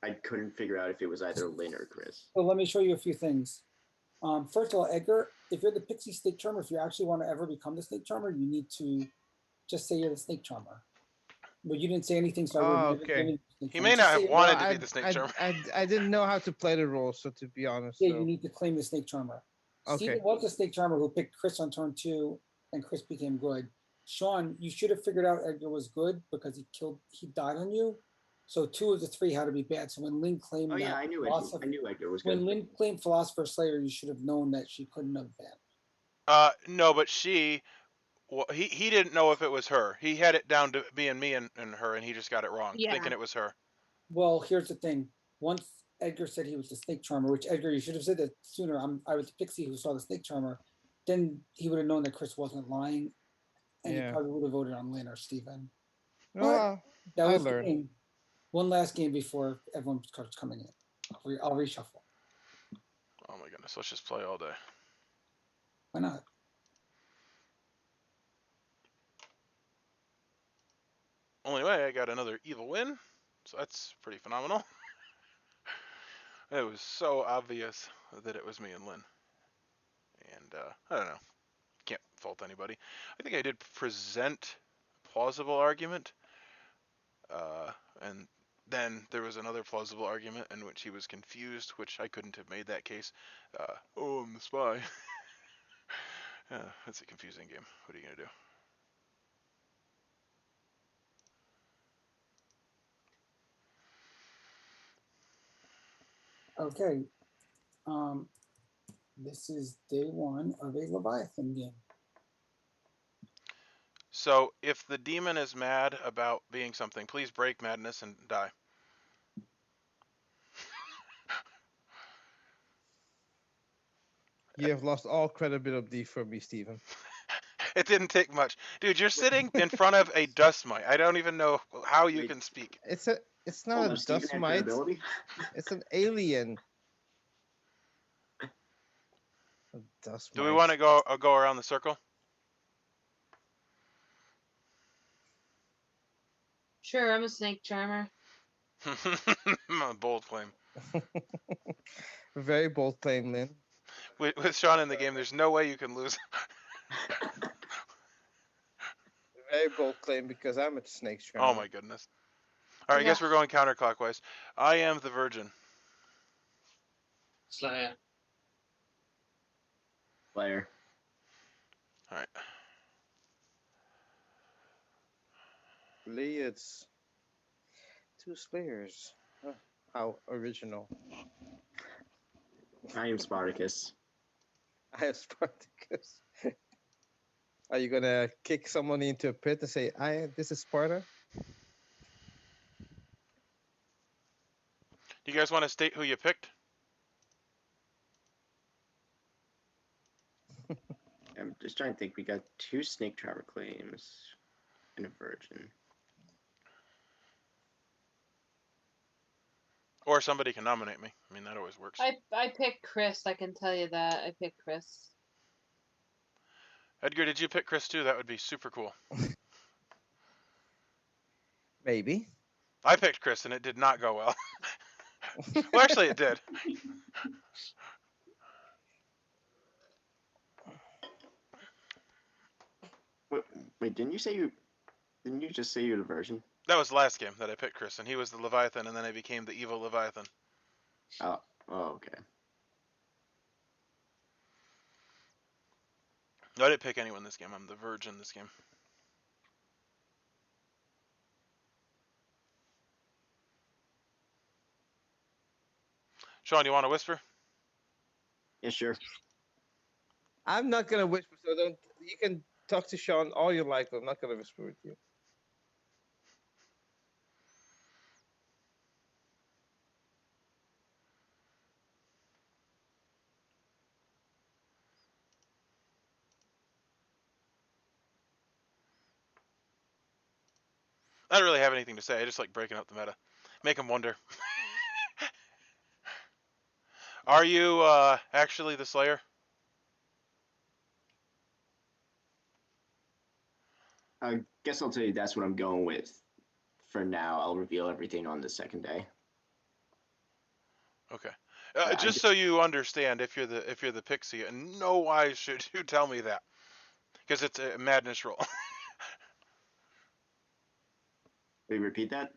I couldn't figure out if it was either Lynn or Chris. So let me show you a few things. First of all, Edgar, if you're the Pixie Snake Charmer, if you actually want to ever become the Snake Charmer, you need to just say you're the Snake Charmer. But you didn't say anything, so I wouldn't Okay. give you the Snake He Charmer. may Just not say have it. wanted to be the snake charmer. I didn't know how to play the role, so to be honest. Yeah, So. you need to claim the Snake Charmer. Okay. Steven was the Snake Charmer who picked Chris on turn 2, and Chris became good. Sean, you should have figured out Edgar was good because he died on you. So 2 of the 3 had to be bad. So when Lynn claimed Oh that yeah, I knew Edgar was when good. Lynn claimed Philosopher Slayer, you should have known that she couldn't have been. No, but he didn't know if it was her. He had it down to being me and her, and he just got it wrong, thinking it was her. Well, here's the thing. Once Edgar said he was the Snake Charmer, which Edgar, you should have said that sooner. I was the Pixie who saw the Snake Charmer. Then he would have known that Chris wasn't lying, and he probably would have voted on Lynn or Steven. But that was the game. One last game before everyone starts coming in. I'll reshuffle. Oh my goodness, let's just play all day. Why not? Only way I got another evil win, so that's pretty phenomenal. It was so obvious that it was me and Lynn. And I don't know. Can't fault anybody. I think I did present a plausible argument. And then there was another plausible argument in which he was confused, which I couldn't have made that case. Oh, I'm the spy. Yeah, it's a confusing game. What are you going to do? Okay. This is day 1 of a Leviathan game. So, if the demon is mad about being something, please break madness and die. You have lost all credibility from me, Steven. It didn't take much. Dude, you're sitting in front of a dust mite. I don't even know how you can speak. It's not a dust mite. It's an alien. A dust Do mite. we want to go around the circle? Sure, I'm a Snake Charmer. A bold claim. Very bold claim, Lynn. With Sean in the game, there's no way you can lose. very bold claim because I'm a snake charmer. Oh my goodness. All right, I guess we're going counterclockwise. I am the virgin. Slayer. Player. All right. Lee, it's 2 Slayers. Huh, how original. I am Spartacus. I am Spartacus. Are you gonna kick someone into a pit and say, this is Sparta? Do you guys want to state who you picked? I'm just trying to think. We got 2 snake charmer claims and a virgin. Or somebody can nominate me. I mean, that always works. I picked Chris. I can tell you that. I picked Chris. Edgar, did you pick Chris too? That would be super cool. Maybe. I picked Chris and it did not go well. Well, actually, it did. Wait, didn't you just say you're the virgin? That was the last game that I picked Chris, and he was the Leviathan, and then I became the evil Leviathan. Oh, okay. No, I didn't pick anyone this game. I'm the virgin this game. Sean, you want to whisper? Yeah, sure. I'm not gonna whisper, so don't. You can talk to Sean all you like, but I'm not gonna whisper with you. I don't really have anything to say. I just like breaking up the meta. Make them wonder. Are you actually the Slayer? I guess I'll tell you that's what I'm going with. For now, I'll reveal everything on the second day. Okay. Just so you understand, if you're the Pixie, in no wise should you tell me that, because it's a madness roll. Will you repeat that?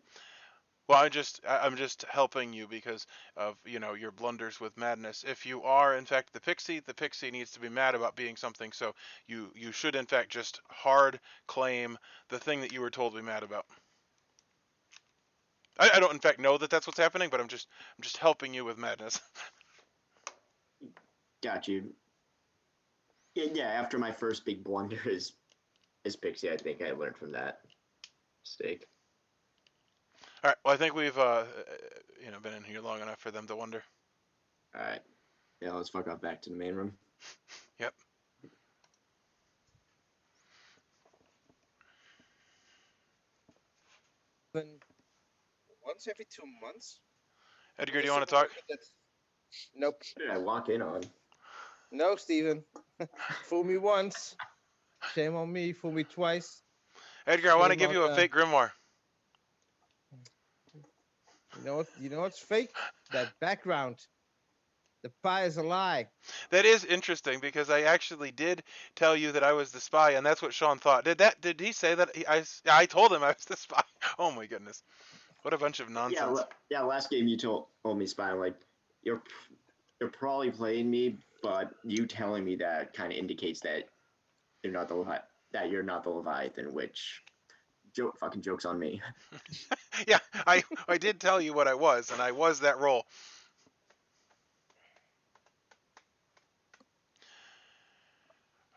Well, I'm just helping you because of your blunders with madness. If you are in fact the Pixie needs to be mad about being something. So you should in fact just hard claim the thing that you were told to be mad about. I don't in fact know that that's what's happening, but I'm just helping you with madness. Got you. Yeah. After my first big blunder is Pixie, I think I learned from that mistake. All right. Well, I think we've been in here long enough for them to wonder. All right. Yeah, let's fuck off back to the main room. Yep. Once every 2 months. Edgar, do you want to talk? Nope. What did I walk in on? No, Steven. Fool me once. Shame on me. Fool me twice. Edgar, I want to give you a fake grimoire. You know what's fake? That background. The pie is a lie. That is interesting because I actually did tell you that I was the spy, and that's what Sean thought. Did he say that? I told him I was the spy. Oh my goodness, what a bunch of nonsense. Yeah. Last game you told me spy, like you're probably playing me, but you telling me that kind of indicates that you're not the Leviathan, which fucking joke's on me. Yeah, I did tell you what I was, and I was that role.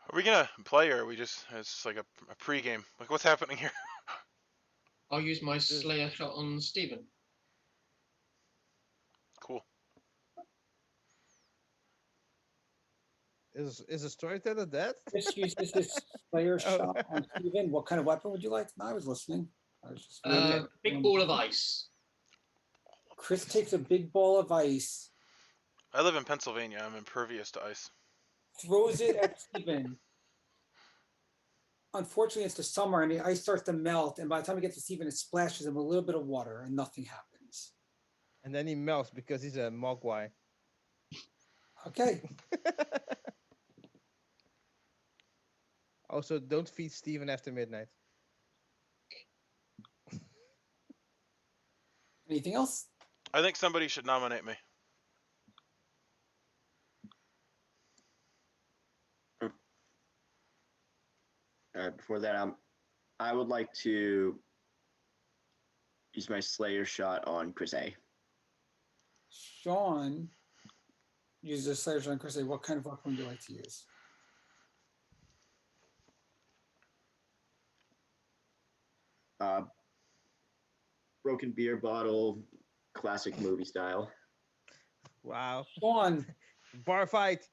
Are we gonna play, or are we just it's like a pregame? Like, what's happening here? I'll use my Slayer shot on Stephen. Cool. Is a storyteller dead? Chris uses his Slayer shot on Steven. What kind of weapon would you like? No, I was listening. I was just big ball of ice. Chris takes a big ball of ice, I live in Pennsylvania. I'm impervious to ice. throws it at Steven. Unfortunately, it's the summer and the ice starts to melt. And by the time it gets to Steven, it splashes him with a little bit of water and nothing happens. And then he melts because he's a mogwai. Okay. Also, don't feed Steven after midnight. Anything else? I think somebody should nominate me. Before that, I would like to use my Slayer shot on Chris A. Sean uses Slayer Shot on Chris A. What kind of weapon would you like to use? Broken beer bottle, classic movie style. Wow. Sean, Bar fight.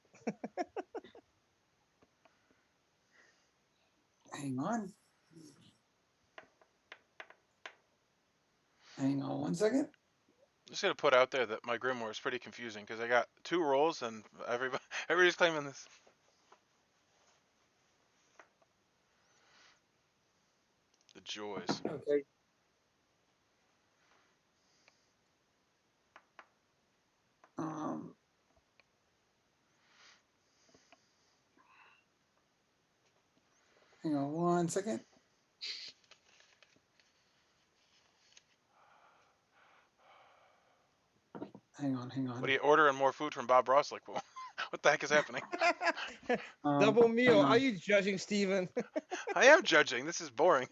hang on. Hang on 1 second. I'm just gonna put out there that my Grimoire is pretty confusing because I got 2 rolls and everybody's claiming this. The joys. Okay. Hang on 1 second. Hang on. What are you ordering more food from Bob Ross? Like, what the heck is happening? Double meal. hang on. Are you judging Steven? I am judging. This is boring.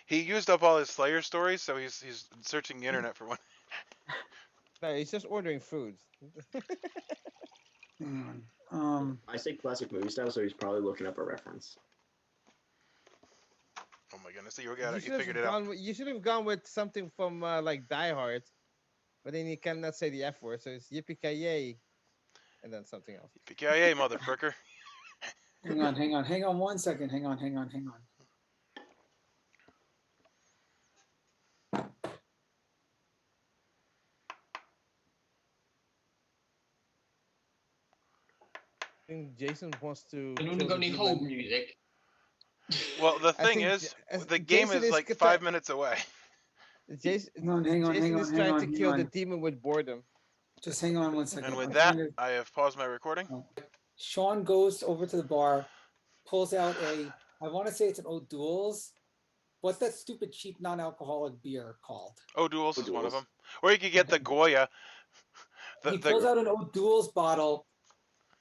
He used up all his Slayer stories, so he's searching the internet for one. No, he's just ordering food. Hang on. I say classic movie style, so he's probably looking up a reference. Oh my goodness, you figured it out. You should have gone with something from like Die Hard, but then you cannot say the F word, so it's yippee-ki-yay, and then something else. Yippee-ki-yay, motherfucker. Hang on 1 second. Hang on. I think Jason wants to. Anyone got any hold music? Well, the thing is, the game is like 5 minutes away. Jason, hang on. Jason is trying to kill the demon with boredom. Just hang on 1 second. And with that, I have paused my recording. Sean goes over to the bar, pulls out I want to say it's an O'Doul's. What's that stupid cheap non-alcoholic beer called? O'Doul's is one of them. Or you could get the Goya. He pulls out an O'Doul's bottle,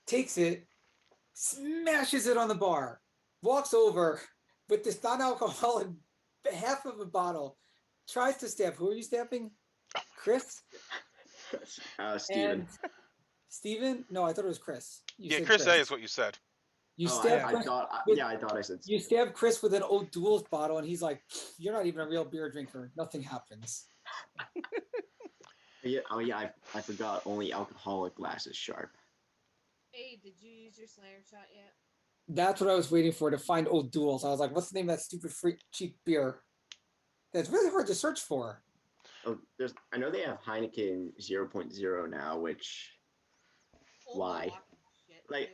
takes it, smashes it on the bar, walks over with this non-alcoholic half of a bottle, tries to stab. Who are you stabbing? Chris? Steven. Steven? No, I thought it was Chris. Yeah, Chris A is what you said. You stabbed Chris. I thought I said Steven. You stabbed Chris with an O'Doul's bottle, and he's like, "You're not even a real beer drinker. Nothing happens." Yeah, I forgot. Only alcoholic glass is sharp. Hey, did you use your Slayer shot yet? That's what I was waiting for, to find O'Doul's. I was like, "What's the name of that stupid free cheap beer?" That's really hard to search for. Oh, I know they have Heineken 0.0 now, which why? I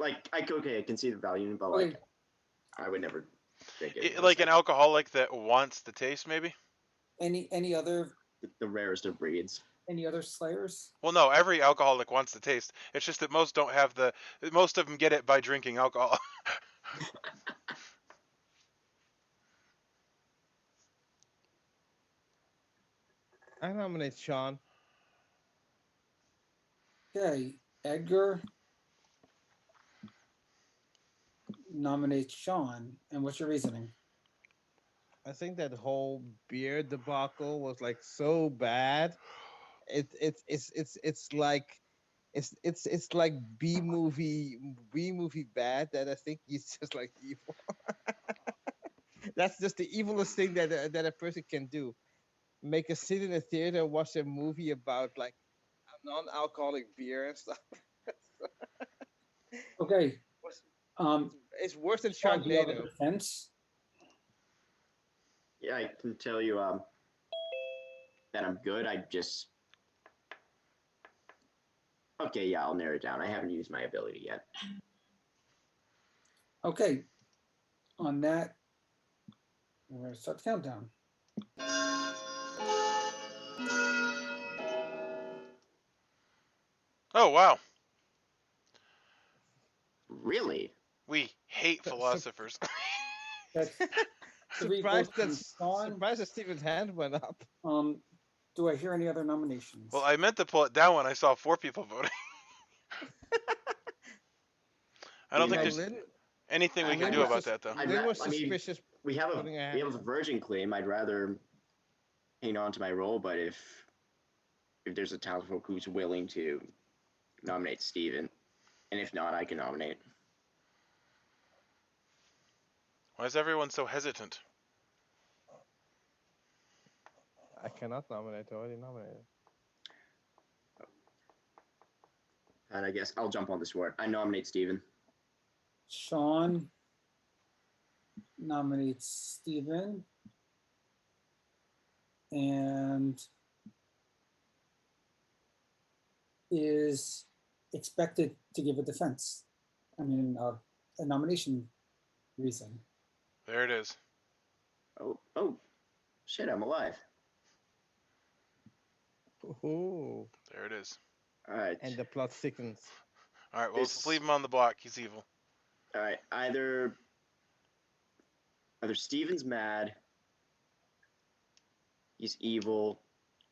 can see the value, but like I would never drink it. Like an alcoholic that wants the taste, maybe. Any other? The rarest of breeds. Any other Slayers? Well, no, every alcoholic wants the taste. It's just that most don't have most of them get it by drinking alcohol. I nominate Sean. Okay, Edgar nominates Sean. And what's your reasoning? I think that whole beer debacle was like so bad. It's like B movie bad, that I think he's just like evil. That's just the evilest thing that a person can do. Make us sit in a theater and watch a movie about like non-alcoholic beer and stuff. Okay. It's worse than Sean, do you have a Sharknado. defense? Yeah, I can tell you that I'm good. Okay, yeah, I'll narrow it down. I haven't used my ability yet. Okay. On that, we're going to start the countdown. Oh, wow. Really? We hate philosophers. Three Surprised votes from Sean. surprised that Steven's hand went up. Do I hear any other nominations? Well, I meant to pull it down when I saw 4 people voting. I don't think Yeah, there's Lynn, anything we I- can I'd do ra- about that, though. I'd Lynn ra- was I mean, suspicious. we have putting a a hand up. virgin claim. I'd rather hang on to my role, but if there's a townsfolk who's willing to nominate Steven, and if not, I can nominate. Why is everyone so hesitant? I cannot nominate. I already nominated. And I guess I'll jump on this word. I nominate Steven. Sean nominates Steven. And is expected to give a defense. I mean, a nomination reason. There it is. Oh, shit! I'm alive. Ooh. There it is. All right. And the plot thickens. All right, well, let's just leave him on the block. He's evil. All right. Either Steven's mad, he's evil,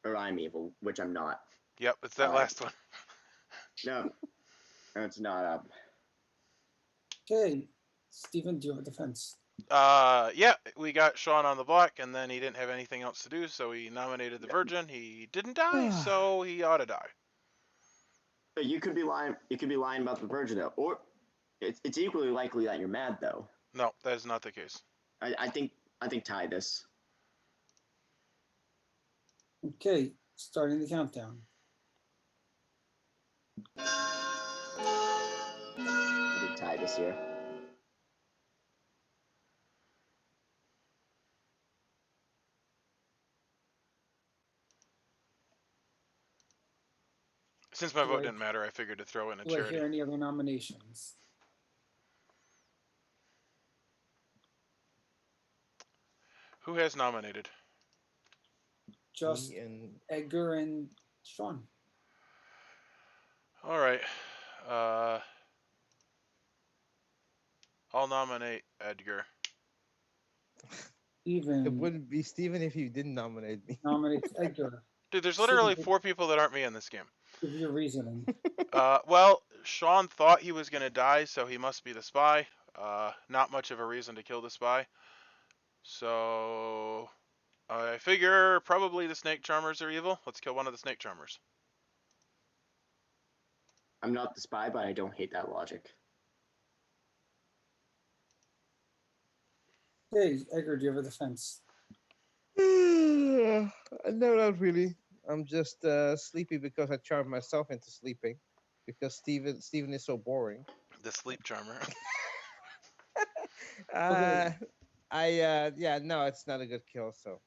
or I'm evil, which I'm not. Yep, it's that last one. No, it's not. Okay, Steven, do you have a defense? Yeah, we got Sean on the block, and then he didn't have anything else to do, so he nominated the Virgin. He didn't die, so he ought to die. You could be lying. You could be lying about the Virgin, though, or it's equally likely that you're mad, though. No, that is not the case. I think tie this. Okay, starting the countdown. I think tie this here. Since my vote didn't matter, I figured to throw it in a Do I charity. hear any other nominations? Who has nominated? Just and Edgar and Sean. All right. I'll nominate Edgar. Even it wouldn't be Steven if you didn't nominate me. nominates Edgar. Dude, there's literally 4 people that aren't me in this game. Give your reasoning. Well, Sean thought he was gonna die, so he must be the spy. Not much of a reason to kill the spy. So I figure probably the snake charmers are evil. Let's kill one of the snake charmers. I'm not the spy, but I don't hate that logic. Okay, Edgar, do you have a defense? No, not really. I'm just sleepy because I charmed myself into sleeping. Because Steven is so boring. The sleep charmer. Yeah, no, it's not a good kill. So.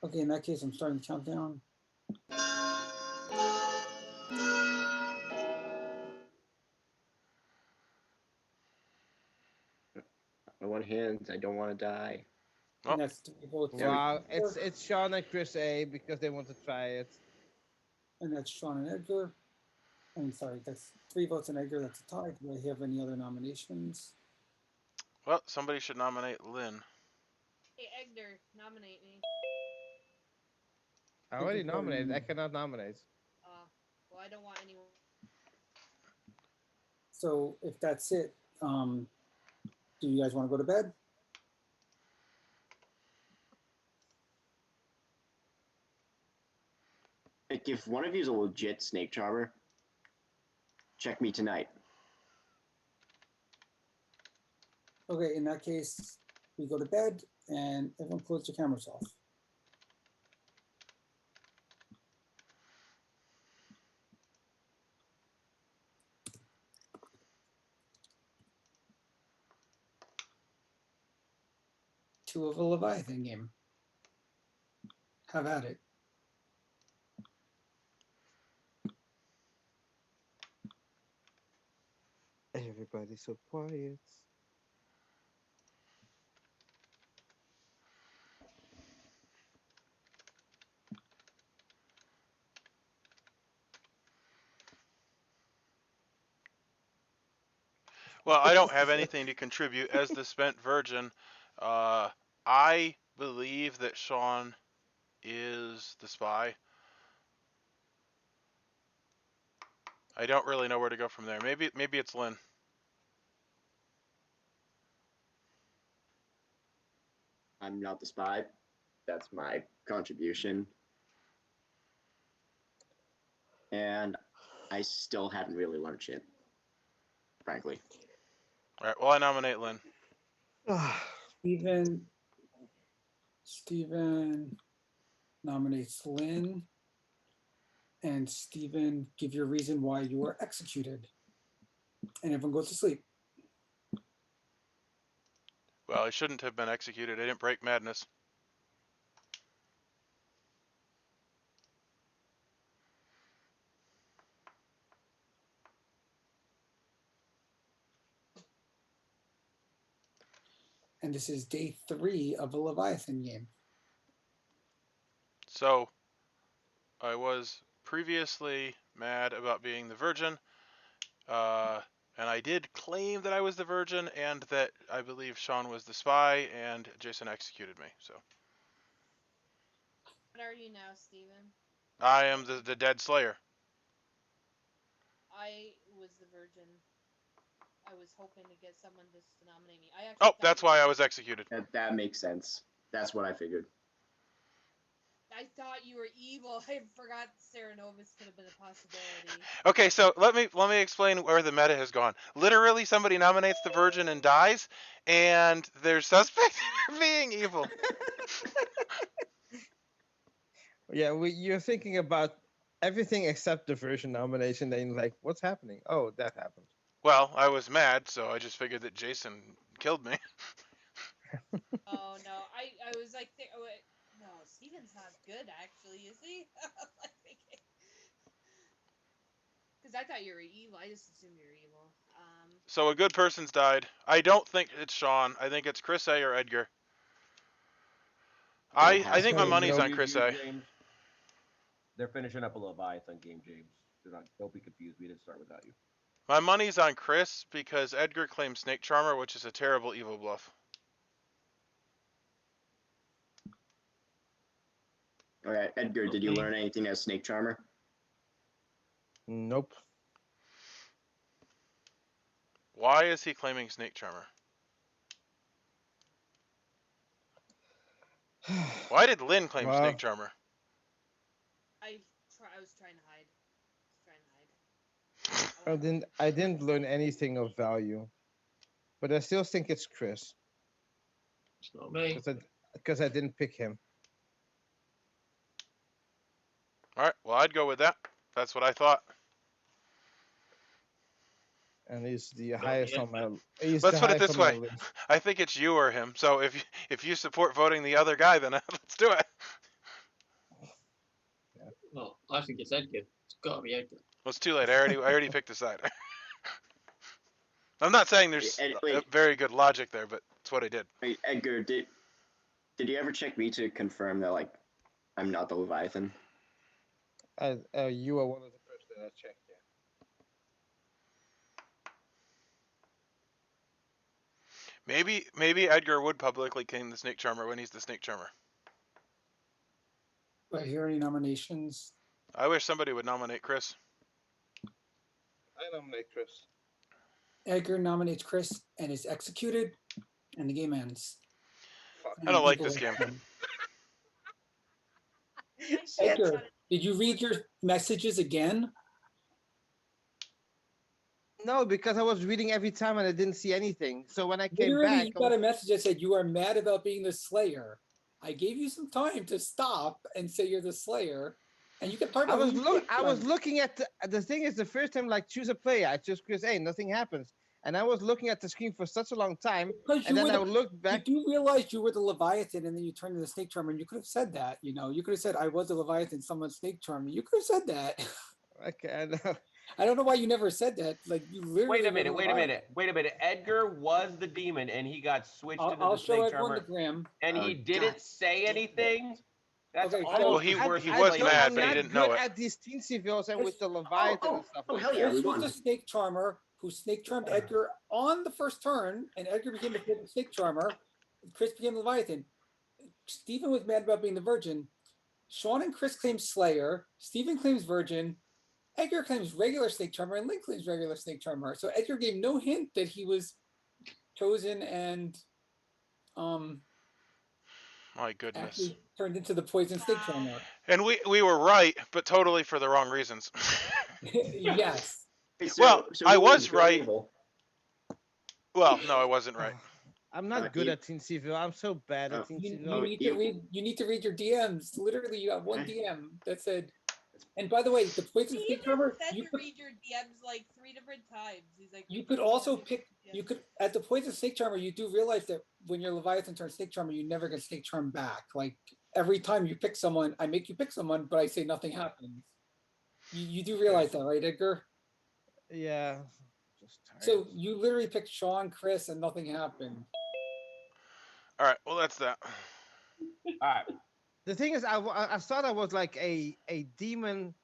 Okay, in that case, I'm starting the countdown. On one hand, I don't want to die. And that's 3 votes. Wow, it's Sean and Chris A because they want to try it. And that's Sean and Edgar. I'm sorry, that's 3 votes on Edgar. That's a tie. Do I have any other nominations? Well, somebody should nominate Lynn. Hey, Edgar, nominate me. I already nominated. I cannot nominate. Well, I don't want anyone. So if that's it, do you guys want to go to bed? Like, if one of you is a legit snake charmer, check me tonight. Okay, in that case, we go to bed and everyone close your cameras off. Two of a Leviathan game. Have at it. Everybody's so quiet. Well, I don't have anything to contribute as the spent virgin. I believe that Sean is the spy. I don't really know where to go from there. Maybe it's Lynn. I'm not the spy. That's my contribution. And I still haven't really learned shit, frankly. All right. Well, I nominate Lynn. Steven nominates Lynn. And Steven, give your reason why you were executed. And everyone goes to sleep. Well, I shouldn't have been executed. I didn't break madness. And this is day 3 of the Leviathan game. So, I was previously mad about being the virgin, and I did claim that I was the virgin and that I believe Sean was the spy, and Jason executed me. So, What are you now, Steven? I am the dead slayer. I was the virgin. I was hoping to get someone to nominate me. I actually Oh, thought that's you why were- I was executed. That makes sense. That's what I figured. I thought you were evil. I forgot Serenovus could have been a possibility. Okay, so let me explain where the meta has gone. Literally, somebody nominates the virgin and dies, and they're suspect of being evil. Yeah, you're thinking about everything except the version nomination. Then you're like, what's happening? Oh, that happened. Well, I was mad, so I just figured that Jason killed me. Oh no, I was like, oh, wait, no, Steven's not good actually, is he? Because I thought you were evil. I just assumed you were evil. So a good person's died. I don't think it's Sean. I think it's Chris A or Edgar. I think my money's on Chris A. James. They're finishing up a Leviathan game, James. Don't be confused. We didn't start without you. My money's on Chris because Edgar claims Snake Charmer, which is a terrible evil bluff. Okay, Edgar, did you learn anything as Snake Charmer? Nope. Why is he claiming Snake Charmer? Why did Lynn claim Snake Charmer? I was trying to hide. I didn't learn anything of value, but I still think it's Chris. It's not me. Because I didn't pick him. All right, well, I'd go with that. That's what I thought. And he's the highest on my. Let's put it this way: I think it's you or him. So if you support voting the other guy, then let's do it. Well, I think it's Edgar. It's got to be Edgar. Well, it's too late. I already picked a side. I'm not saying there's very good logic there, but it's what I did. Wait, Edgar, did you ever check me to confirm that like I'm not the Leviathan? You are one of the first that I checked. Yeah. Maybe Edgar would publicly claim the Snake Charmer when he's the Snake Charmer. Do I hear any nominations? I wish somebody would nominate Chris. I nominate Chris. Edgar nominates Chris and is executed, and the game ends. I don't like this game. Edgar, did you read your messages again? No, because I was reading every time and I didn't see anything. So when I came Literally, back, you got a message that said you are mad about being the Slayer. I gave you some time to stop and say you're the Slayer, and you kept talking. I was looking at the thing is the first time like choose a player. I choose Chris A. Nothing happens, and I was looking at the screen for such a long time, and then I would look back. You realized you were the Leviathan, and then you turned into the Snake Charmer, and you could have said that. You know, you could have said I was the Leviathan, someone's Snake Charmer. You could have said that. Okay, I know. I don't know why you never said that. Like you literally. Wait a minute. Edgar was the demon, and he got switched into the Snake Charmer. And he didn't say anything. That's well, he was mad, but he didn't know it. At these Teensyvilles and with the Leviathan and stuff. Oh, hell yeah! This was the Snake Charmer who Snake Charmed Edgar on the first turn, and Edgar became the Snake Charmer. Chris became Leviathan. Stephen was mad about being the virgin. Sean and Chris claim Slayer. Stephen claims virgin. Edgar claims regular snake charmer, and Link claims regular snake charmer. So Edgar gave no hint that he was chosen and My goodness. actually turned into the poison snake charmer. And we were right, but totally for the wrong reasons. Yes. Hey, Well, I who was wins, Billy right. and Bull? Well, no, I wasn't right. I'm not good you- at Teensyville. I'm so bad at You Teensyville. need to read. You need to read your DMs. Literally, you got one DM that said. And by the way, the poison snake charmer. said You to could, read your DMs like 3 different times. He's like, you "Read could your also DMs." pick. Yeah. You could at the poison snake charmer. You do realize that when your Leviathan turns snake charmer, you never get snake charm back. Like every time you pick someone, I make you pick someone, but I say nothing happens. You do realize that, right, Edgar? Yeah. Just tired. So you literally picked Sean, Chris, and nothing happened. All right, well, that's that. All right. The thing is, I thought I was like a demon